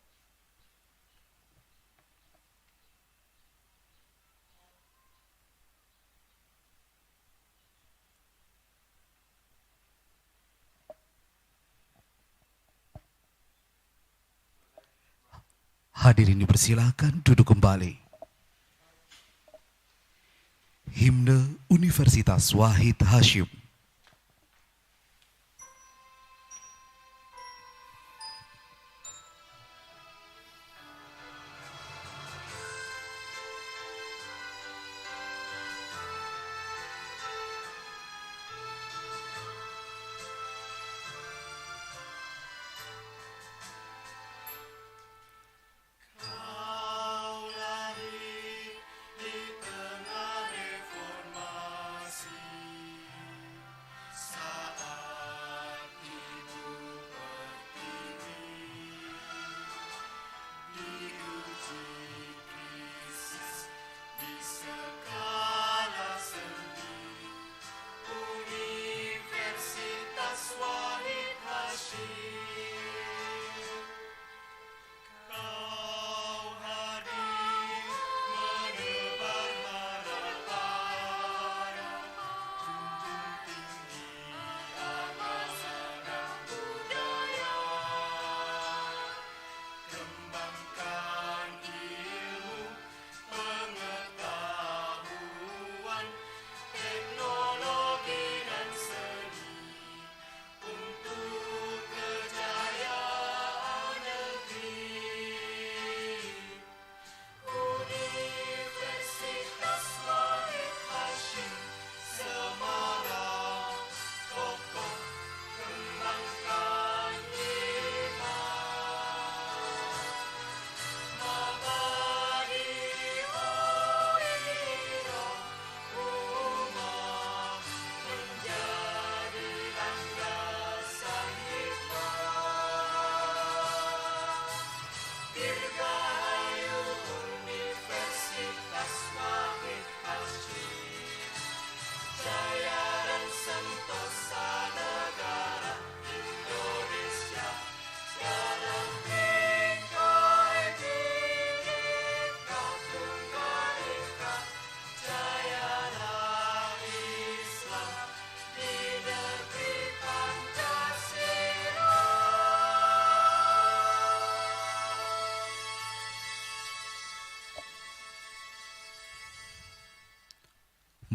Hadirin dipersilakan duduk kembali. Himne Universitas Wahid Hasyim.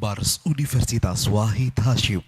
Mars Universitas Wahid Hasyim.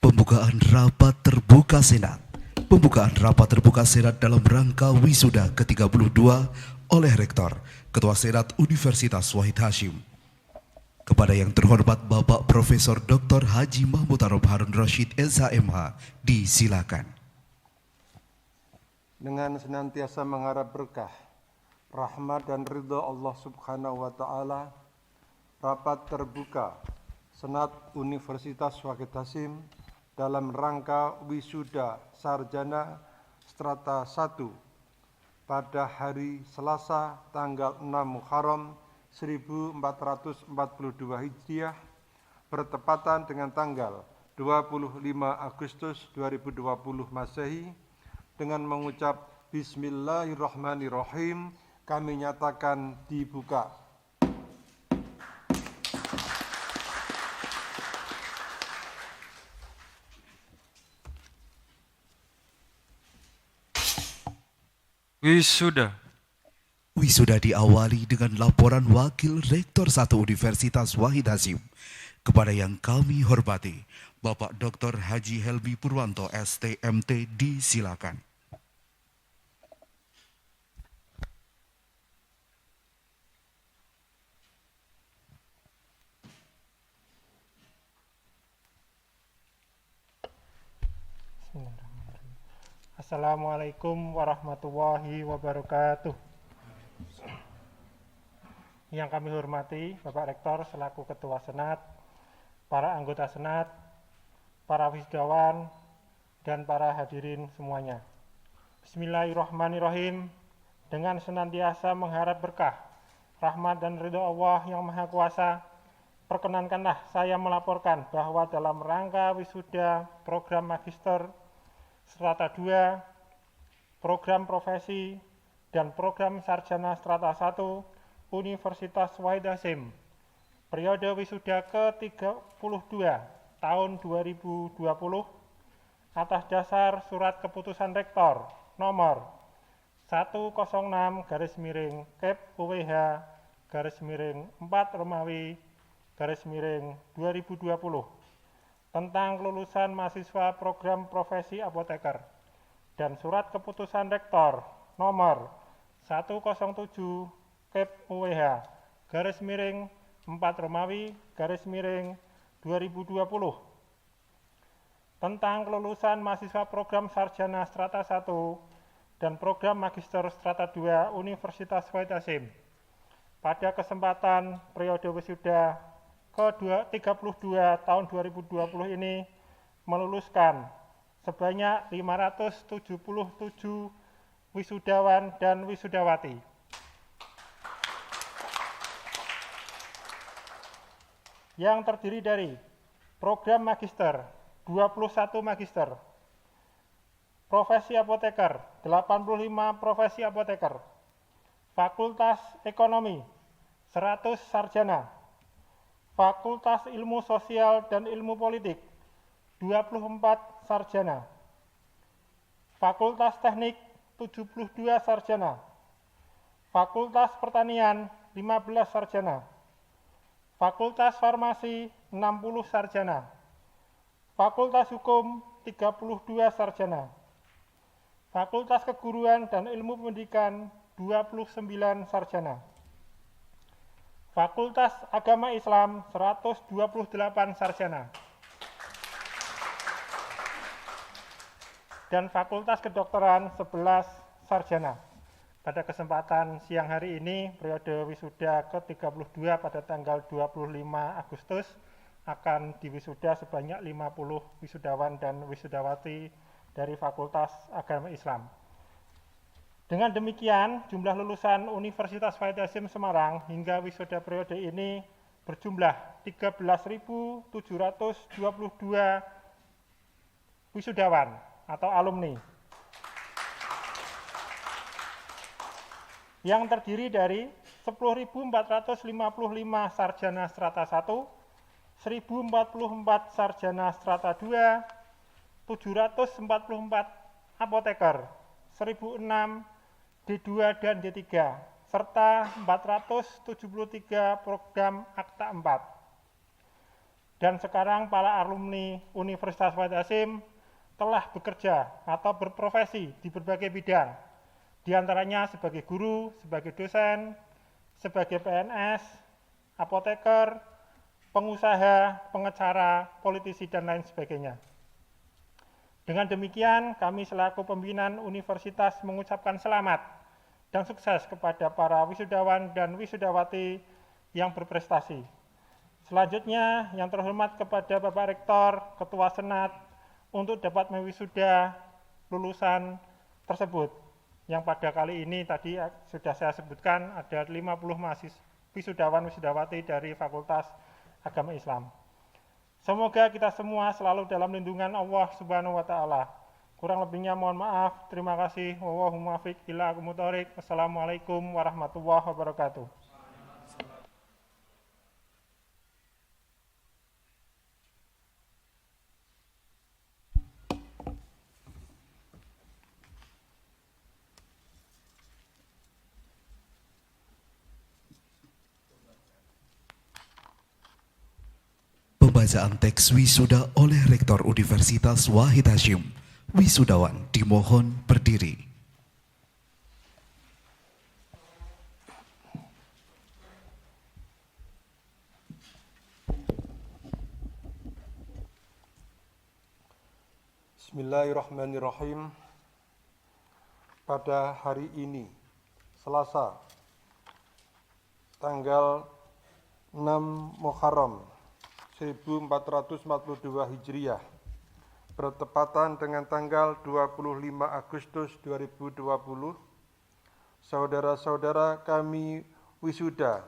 Pembukaan rapat terbuka Senat. Pembukaan rapat terbuka Senat dalam rangka wisuda ke-32 oleh Rektor, Ketua Senat Universitas Wahid Hasyim. Kepada yang terhormat Bapak Profesor Dr. Haji Mahmud Arab Harun Rashid SHMH, disilakan. Dengan senantiasa mengharap berkah, rahmat dan ridha Allah Subhanahu wa Ta'ala, rapat terbuka Senat Universitas Wahid Hasyim dalam rangka wisuda sarjana strata 1 pada hari Selasa tanggal 6 Muharram 1442 Hijriah bertepatan dengan tanggal 25 Agustus 2020 Masehi dengan mengucap Bismillahirrahmanirrahim kami nyatakan dibuka. Wisuda. Wisuda diawali dengan laporan Wakil Rektor 1 Universitas Wahid Hasyim. Kepada yang kami hormati, Bapak Dr. Haji Helmi Purwanto STMT, disilakan. Assalamualaikum warahmatullahi wabarakatuh. Yang kami hormati Bapak Rektor selaku Ketua Senat, para anggota Senat, para wisudawan, dan para hadirin semuanya. Bismillahirrahmanirrahim. Dengan senantiasa mengharap berkah, rahmat dan ridho Allah yang Maha Kuasa, perkenankanlah saya melaporkan bahwa dalam rangka wisuda program Magister Strata 2, program profesi, dan program Sarjana Strata 1 Universitas Wahid Hasyim, periode wisuda ke-32 tahun 2020, atas dasar surat keputusan Rektor nomor 106/Kep/UWH/4-2020 tentang kelulusan mahasiswa program profesi apoteker dan surat keputusan Rektor nomor 107/4-Romawi/2020 tentang kelulusan mahasiswa program Sarjana Strata 1 dan program Magister Strata 2 Universitas Wahid Hasyim pada kesempatan periode wisuda ke-32 tahun 2020 ini meluluskan sebanyak 577 wisudawan dan wisudawati. Yang terdiri dari program magister 21 magister, profesi apoteker 85 profesi apoteker, fakultas ekonomi 100 sarjana, fakultas ilmu sosial dan ilmu politik 24 sarjana, fakultas teknik 72 sarjana, fakultas pertanian 15 sarjana, fakultas farmasi 60 sarjana, fakultas hukum 32 sarjana, fakultas keguruan dan ilmu pendidikan 29 sarjana, fakultas agama Islam 128 sarjana, dan fakultas kedokteran 11 sarjana. Pada kesempatan siang hari ini, periode wisuda ke-32 pada tanggal 25 Agustus akan diwisuda sebanyak 50 wisudawan dan wisudawati dari Fakultas Agama Islam. Dengan demikian, jumlah lulusan Universitas Wahid Hasyim Semarang hingga wisuda periode ini berjumlah 13.722 wisudawan atau alumni, yang terdiri dari 10.455 sarjana strata 1, 1044 sarjana strata 2, 744 apoteker, 1006 D2 dan D3, serta 473 program akta 4. Dan sekarang para alumni Universitas Wahid Hasyim telah bekerja atau berprofesi di berbagai bidang, di antaranya sebagai guru, sebagai dosen, sebagai PNS, apoteker, pengusaha, pengacara, politisi, dan lain sebagainya. Dengan demikian, kami selaku pimpinan universitas mengucapkan selamat dan sukses kepada para wisudawan dan wisudawati yang berprestasi. Selanjutnya, yang terhormat kepada Bapak Rektor, Ketua Senat, untuk dapat mewisuda lulusan tersebut, yang pada kali ini tadi sudah saya sebutkan ada 50 mahasiswa wisudawan wisudawati dari Fakultas Agama Islam. Semoga kita semua selalu dalam lindungan Allah Subhanahu wa taala. Kurang lebihnya mohon maaf. Terima kasih. Wallahu muwaffiq ila aqwamit thoriq. Wassalamualaikum warahmatullahi wabarakatuh. Pembacaan teks wisuda oleh Rektor Universitas Wahid Hasyim. Wisudawan dimohon berdiri. Bismillahirrahmanirrahim. Pada hari ini, Selasa, tanggal 6 Muharram 1442 Hijriah, bertepatan dengan tanggal 25 Agustus 2020, saudara-saudara kami wisuda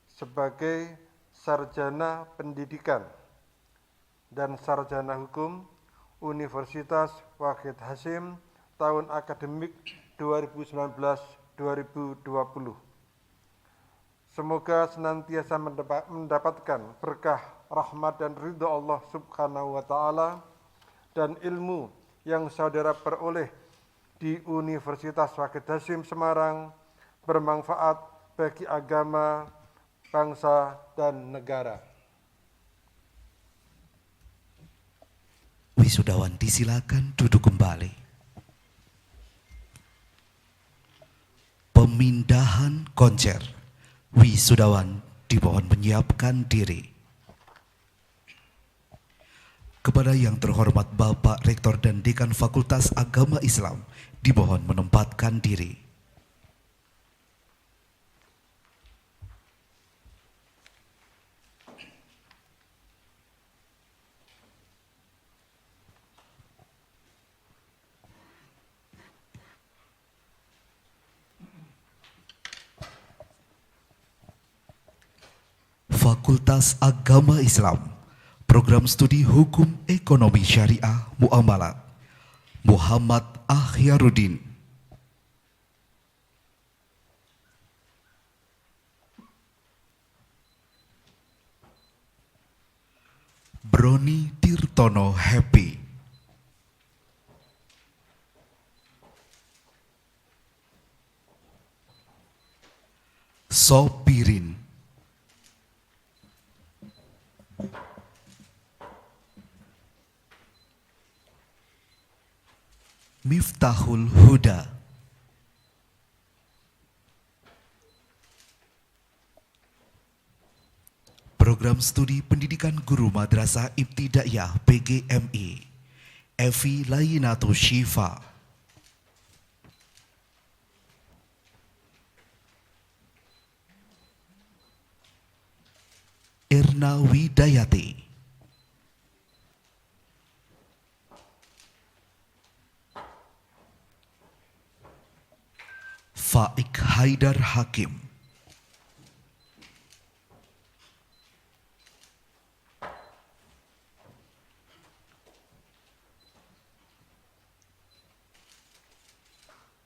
sebagai Sarjana Pendidikan dan Sarjana Hukum Universitas Wahid Hasyim tahun akademik 2019-2020. Semoga senantiasa mendapatkan berkah, rahmat dan ridha Allah Subhanahu wa Ta'ala, dan ilmu yang saudara peroleh di Universitas Wahid Hasyim Semarang bermanfaat bagi agama, bangsa, dan negara. Wisudawan disilakan duduk kembali. Pemindahan konser. Wisudawan dimohon menyiapkan diri. Kepada yang terhormat Bapak Rektor dan Dekan Fakultas Agama Islam, dimohon menempatkan diri. Fakultas Agama Islam, Program Studi Hukum Ekonomi Syariah Muamalat, Muhammad Akhyarudin. Broni Tirtono Happy. Sopirin. Miftahul Huda. Program Studi Pendidikan Guru Madrasah Ibtidaiyah PGMI, Evi Layinatu Syifa. Irna Widayati. Faik Haidar Hakim.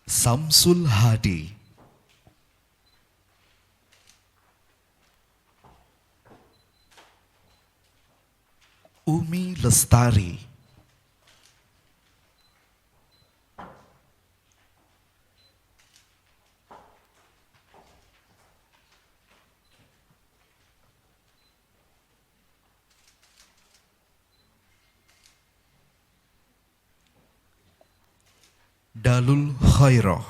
Samsul Hadi. Umi Lestari. Dalul Khairah.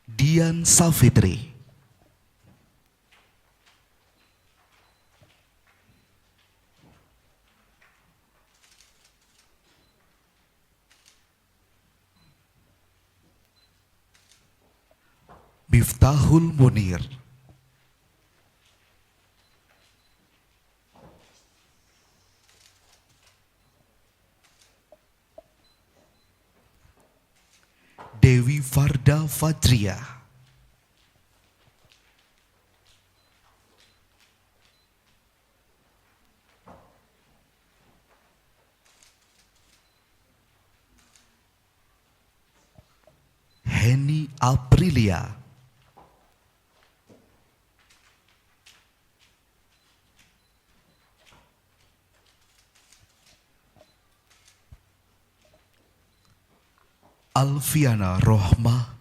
Dian Safitri. Miftahul Munir. Dewi Farda Fajriah. Heni Aprilia. Alfiana Rohmah.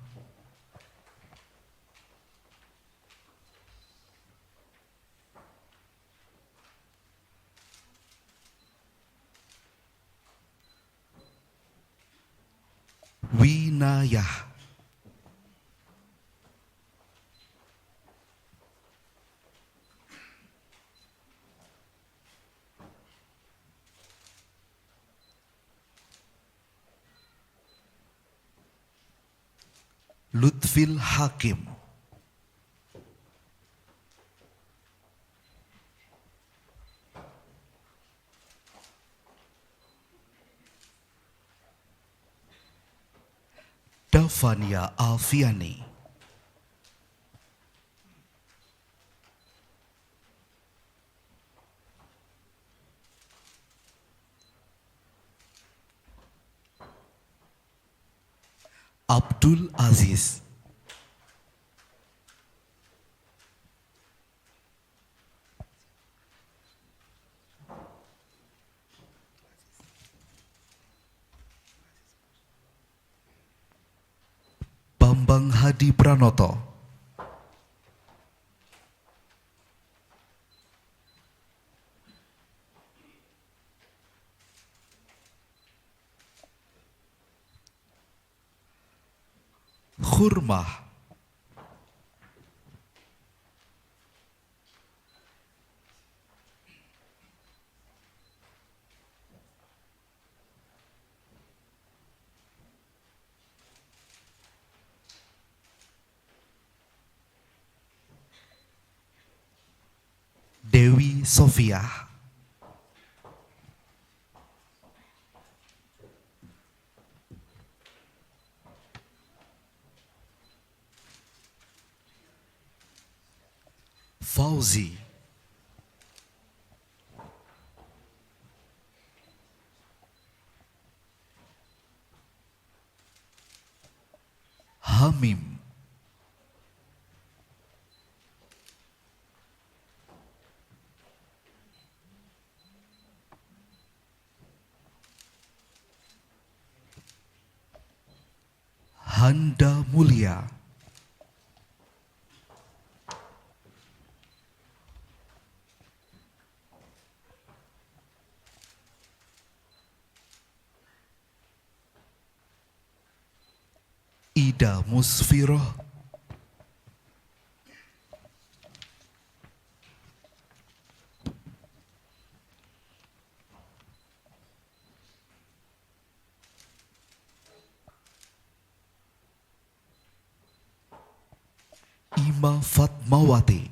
Winayah. Lutfil Hakim. Syafania Alfiani, Abdul Aziz, Bambang Hadi Pranoto, Khurmah, Dewi Sofia, Fauzi, Hamim, Handa Mulia, Ida Musfiroh, Ima Fatmawati,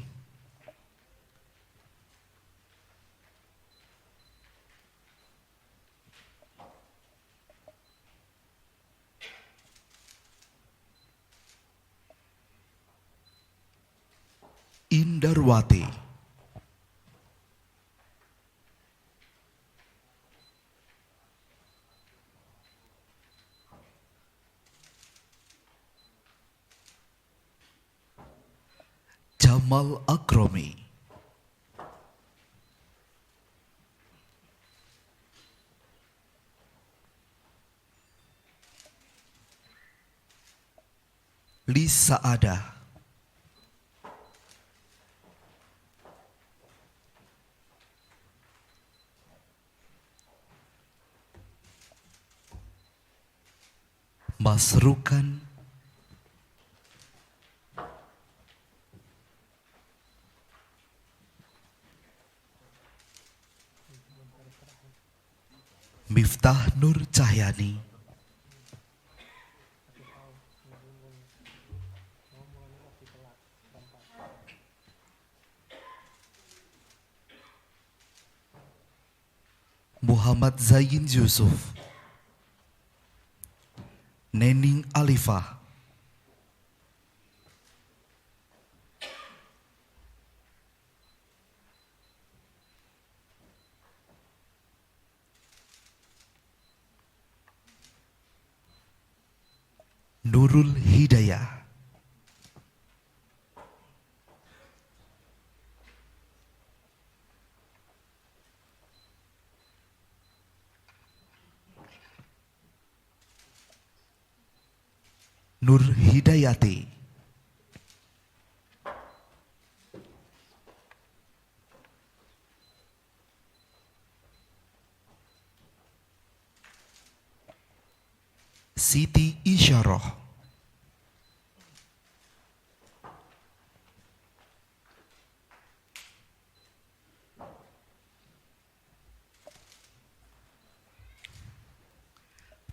Indarwati, Jamal Akromi, Lisa Ada, Mas Rukan, Miftah Nur Cahyani, Muhammad Zain Yusuf, Nening Alifah, Nurul Hidayah, Nur Hidayati, Siti Isyarah,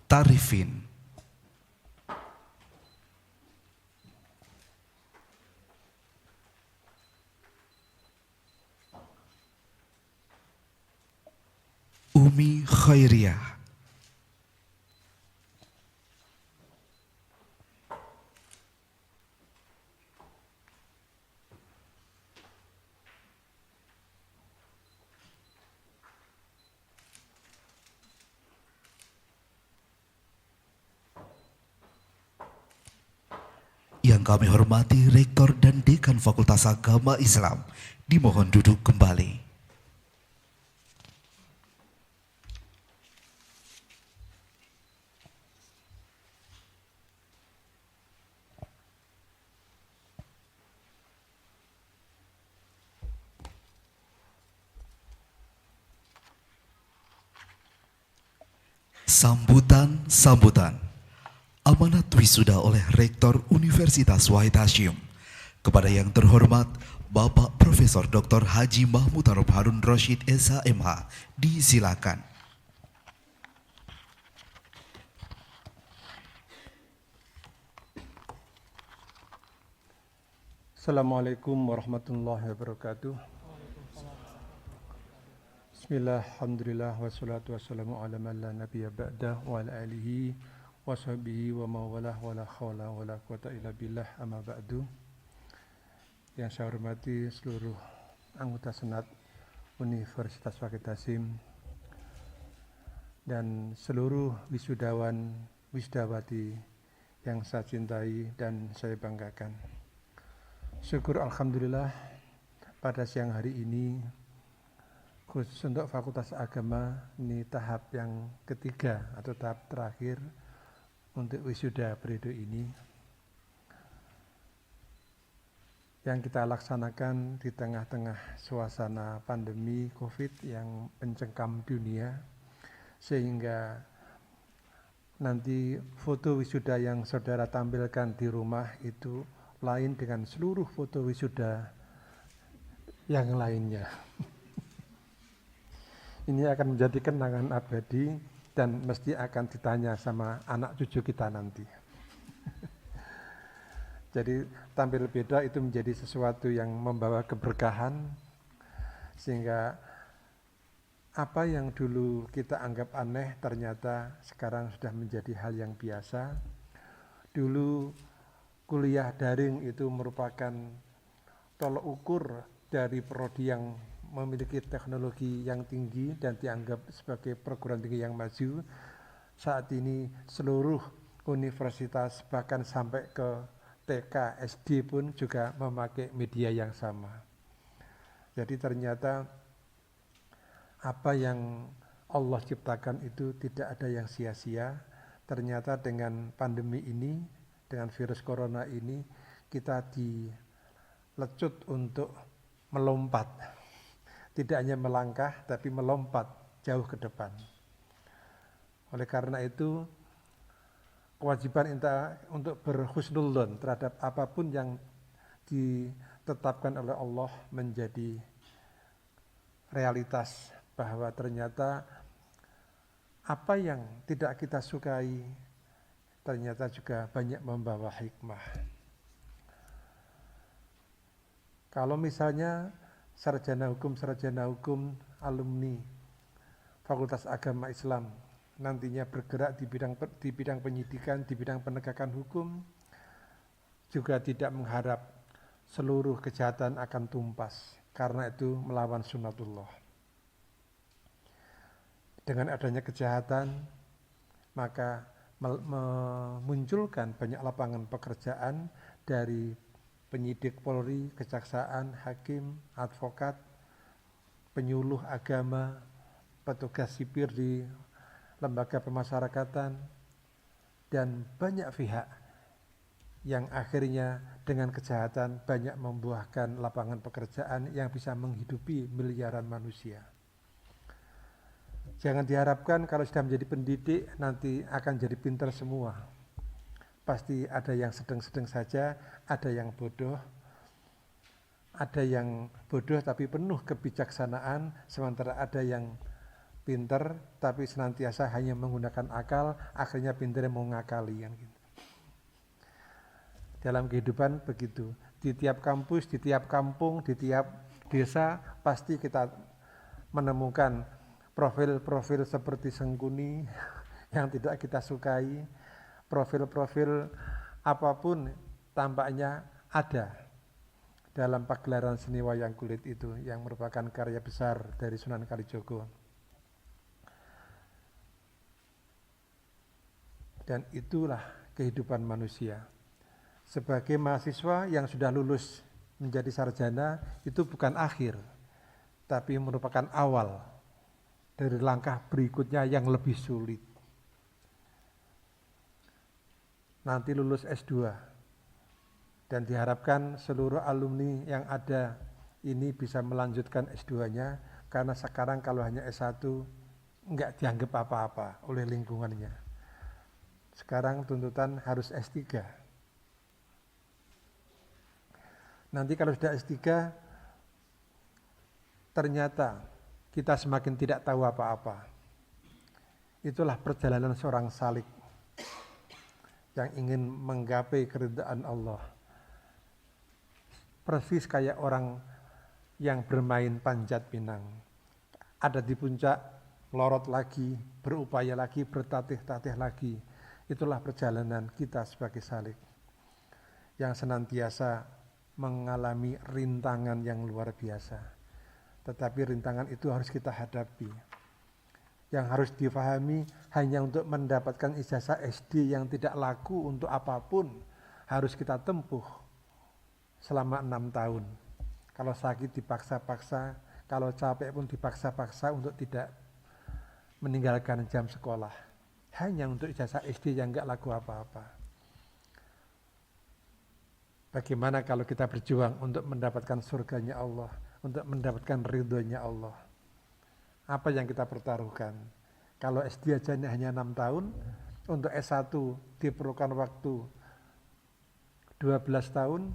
Tarifin, Umi Khairiyah, kami hormati Rektor dan Dekan Fakultas Agama Islam, dimohon duduk kembali. Sambutan. Amanat wisuda oleh Rektor Universitas Wahid Hasyim. Kepada yang terhormat Bapak Profesor Dr. Haji Mahmud Arab Harun Rashid SHMH, disilakan. Assalamualaikum warahmatullahi wabarakatuh. Bismillah, alhamdulillah, wassalatu wassalamu ala man la nabiyya ba'dah wa ala alihi wa sahbihi wa mawalah wa la khawla wa la quwata illa billah, amma ba'du. Yang saya hormati seluruh anggota Senat Universitas Wahid Hasyim dan seluruh wisudawan, wisudawati yang saya cintai dan saya banggakan. Syukur alhamdulillah pada siang hari ini khusus untuk Fakultas Agama ini tahap yang ketiga atau tahap terakhir untuk wisuda periode ini yang kita laksanakan di tengah-tengah suasana pandemi COVID yang mencengkam dunia, sehingga nanti foto wisuda yang saudara tampilkan di rumah itu lain dengan seluruh foto wisuda yang lainnya. Ini akan menjadi kenangan abadi dan mesti akan ditanya sama anak cucu kita nanti. Jadi tampil beda itu menjadi sesuatu yang membawa keberkahan, sehingga apa yang dulu kita anggap aneh ternyata sekarang sudah menjadi hal yang biasa. Dulu kuliah daring itu merupakan tolok ukur dari prodi yang memiliki teknologi yang tinggi dan dianggap sebagai perguruan tinggi yang maju. Saat ini seluruh universitas bahkan sampai ke TK, SD pun juga memakai media yang sama. Jadi ternyata apa yang Allah ciptakan itu tidak ada yang sia-sia. Ternyata dengan pandemi ini, dengan virus corona ini, kita dilecut untuk melompat. Tidak hanya melangkah, tapi melompat jauh ke depan. Oleh karena itu, kewajiban kita untuk berhusnudzon terhadap apapun yang ditetapkan oleh Allah menjadi realitas, bahwa ternyata apa yang tidak kita sukai ternyata juga banyak membawa hikmah. Kalau misalnya sarjana hukum alumni Fakultas Agama Islam nantinya bergerak di bidang penyidikan, di bidang penegakan hukum, juga tidak mengharap seluruh kejahatan akan tumpas, karena itu melawan sunnatullah. Dengan adanya kejahatan, maka memunculkan banyak lapangan pekerjaan dari penyidik Polri, kejaksaan, hakim, advokat, penyuluh agama, petugas sipir di lembaga pemasyarakatan, dan banyak pihak yang akhirnya dengan kejahatan banyak membuahkan lapangan pekerjaan yang bisa menghidupi miliaran manusia. Jangan diharapkan kalau sudah menjadi pendidik nanti akan jadi pintar semua. Pasti ada yang sedang-sedang saja, ada yang bodoh tapi penuh kebijaksanaan, sementara ada yang pintar tapi senantiasa hanya menggunakan akal, akhirnya pintarnya mau ngakali. Gitu. Dalam kehidupan begitu, di tiap kampus, di tiap kampung, di tiap desa pasti kita menemukan profil-profil seperti Sengkuni yang tidak kita sukai. Profil-profil apapun tampaknya ada dalam pagelaran seni wayang kulit itu yang merupakan karya besar dari Sunan Kalijogo. Dan itulah kehidupan manusia. Sebagai mahasiswa yang sudah lulus menjadi sarjana, itu bukan akhir, tapi merupakan awal dari langkah berikutnya yang lebih sulit. Nanti lulus S2, dan diharapkan seluruh alumni yang ada ini bisa melanjutkan S2-nya, karena sekarang kalau hanya S1 enggak dianggap apa-apa oleh lingkungannya. Sekarang tuntutan harus S3. Nanti kalau sudah S3, ternyata kita semakin tidak tahu apa-apa. Itulah perjalanan seorang salik yang ingin menggapai keridhaan Allah. Persis kayak orang yang bermain panjat pinang. Ada di puncak, melorot lagi, berupaya lagi, bertatih-tatih lagi. Itulah perjalanan kita sebagai salik yang senantiasa mengalami rintangan yang luar biasa. Tetapi rintangan itu harus kita hadapi. Yang harus difahami, hanya untuk mendapatkan ijazah SD yang tidak laku untuk apapun, harus kita tempuh selama 6 tahun. Kalau sakit dipaksa-paksa, kalau capek pun dipaksa-paksa untuk tidak meninggalkan jam sekolah. Hanya untuk ijazah SD yang enggak laku apa-apa. Bagaimana kalau kita berjuang untuk mendapatkan surganya Allah, untuk mendapatkan ridhonya Allah? Apa yang kita pertaruhkan? Kalau SD aja hanya 6 tahun, untuk S1 diperlukan waktu 12 tahun,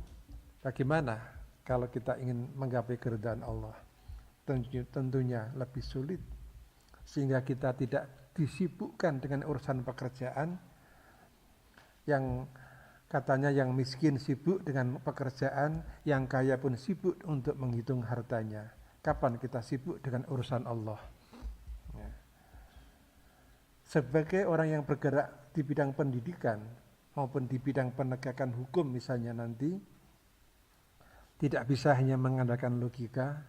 bagaimana kalau kita ingin menggapai keridhaan Allah? Tentunya lebih sulit, sehingga kita tidak disibukkan dengan urusan pekerjaan yang katanya yang miskin sibuk dengan pekerjaan, yang kaya pun sibuk untuk menghitung hartanya. Kapan kita sibuk dengan urusan Allah? Ya. Sebagai orang yang bergerak di bidang pendidikan maupun di bidang penegakan hukum misalnya nanti, tidak bisa hanya mengandalkan logika,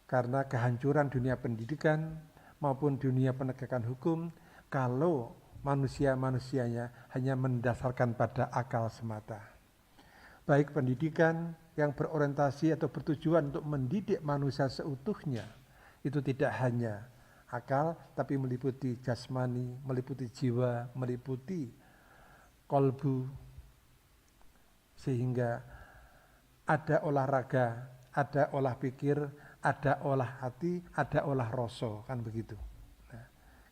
karena kehancuran dunia pendidikan maupun dunia penegakan hukum kalau manusia-manusianya hanya mendasarkan pada akal semata. Baik pendidikan yang berorientasi atau bertujuan untuk mendidik manusia seutuhnya, itu tidak hanya akal, tapi meliputi jasmani, meliputi jiwa, meliputi kolbu, sehingga ada olahraga, ada olah pikir, ada olah hati, ada olah rasa, kan begitu. Nah,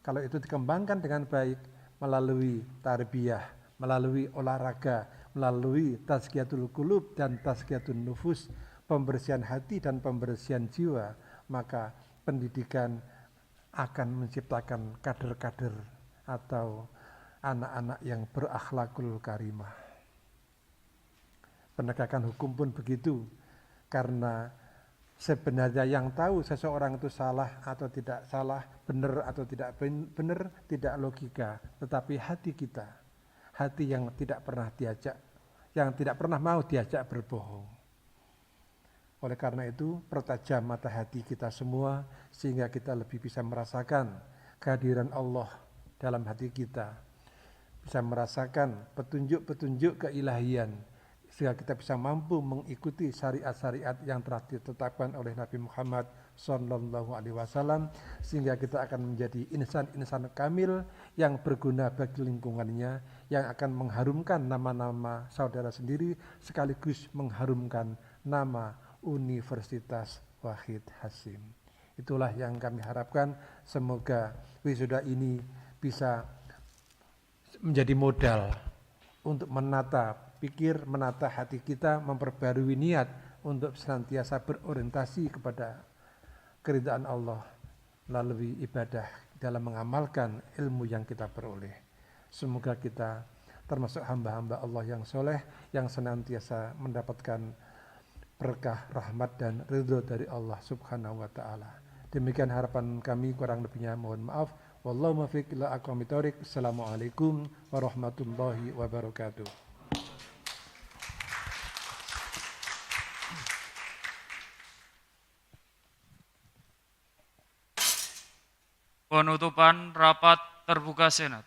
kalau itu dikembangkan dengan baik, melalui tarbiyah, melalui olahraga, melalui tazkiyatul qulub dan tazkiyatun nufus, pembersihan hati dan pembersihan jiwa, maka pendidikan akan menciptakan kader-kader atau anak-anak yang berakhlakul karimah. Penegakan hukum pun begitu, karena sebenarnya yang tahu seseorang itu salah atau tidak salah, benar atau tidak benar, tidak logika, tetapi hati kita, hati yang tidak pernah diajak, yang tidak pernah mau diajak berbohong. Oleh karena itu, pertajam mata hati kita semua, sehingga kita lebih bisa merasakan kehadiran Allah dalam hati kita, bisa merasakan petunjuk-petunjuk keilahian, sehingga kita bisa mampu mengikuti syariat-syariat yang telah ditetapkan oleh Nabi Muhammad SAW, sehingga kita akan menjadi insan-insan kamil yang berguna bagi lingkungannya, yang akan mengharumkan nama-nama saudara sendiri, sekaligus mengharumkan nama Universitas Wahid Hasyim. Itulah yang kami harapkan, semoga wisuda ini bisa menjadi modal untuk menata pikir, menata hati kita, memperbarui niat untuk senantiasa berorientasi kepada keridhaan Allah melalui ibadah dalam mengamalkan ilmu yang kita peroleh. Semoga kita termasuk hamba-hamba Allah yang soleh, yang senantiasa mendapatkan berkah, rahmat dan ridho dari Allah Subhanahu wa ta'ala. Demikian harapan kami, kurang lebihnya mohon maaf. Wallahu muwaffiq ila aqwamit thoriq. Assalamualaikum warahmatullahi wabarakatuh. Penutupan rapat terbuka Senat.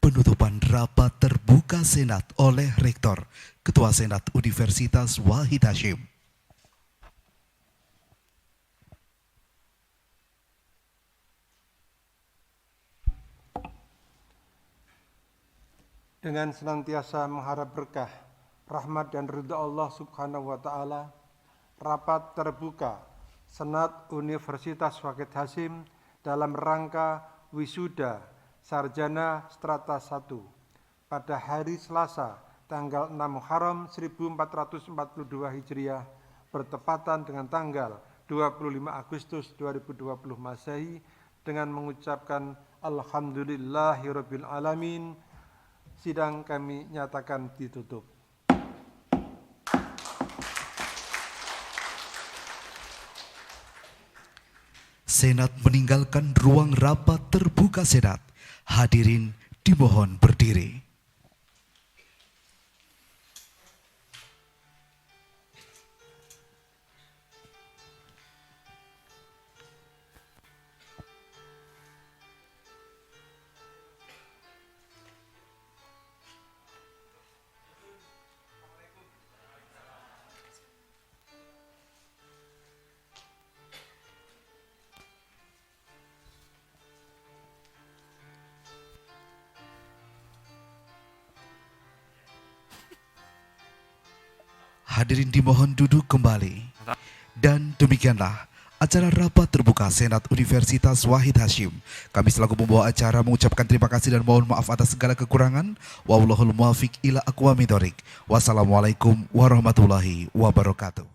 Penutup penutupan rapat terbuka Senat oleh Rektor Ketua Senat Universitas Wahid Hasyim. Dengan senantiasa mengharap berkah, rahmat dan ridha Allah Subhanahu wa taala, rapat terbuka Senat Universitas Wahid Hasyim dalam rangka wisuda sarjana strata 1 pada hari Selasa tanggal 6 Muharram 1442 Hijriah bertepatan dengan tanggal 25 Agustus 2020 Masehi dengan mengucapkan Alhamdulillahirabbil alamin. Sidang kami nyatakan ditutup. Senat meninggalkan ruang rapat terbuka Senat. Hadirin dimohon berdiri. Hadirin dimohon duduk kembali. Dan demikianlah acara rapat terbuka Senat Universitas Wahid Hasyim. Kami selaku pembawa acara mengucapkan terima kasih dan mohon maaf atas segala kekurangan. Wallahul muwaffiq ila aqwamit thoriq. Wassalamualaikum warahmatullahi wabarakatuh.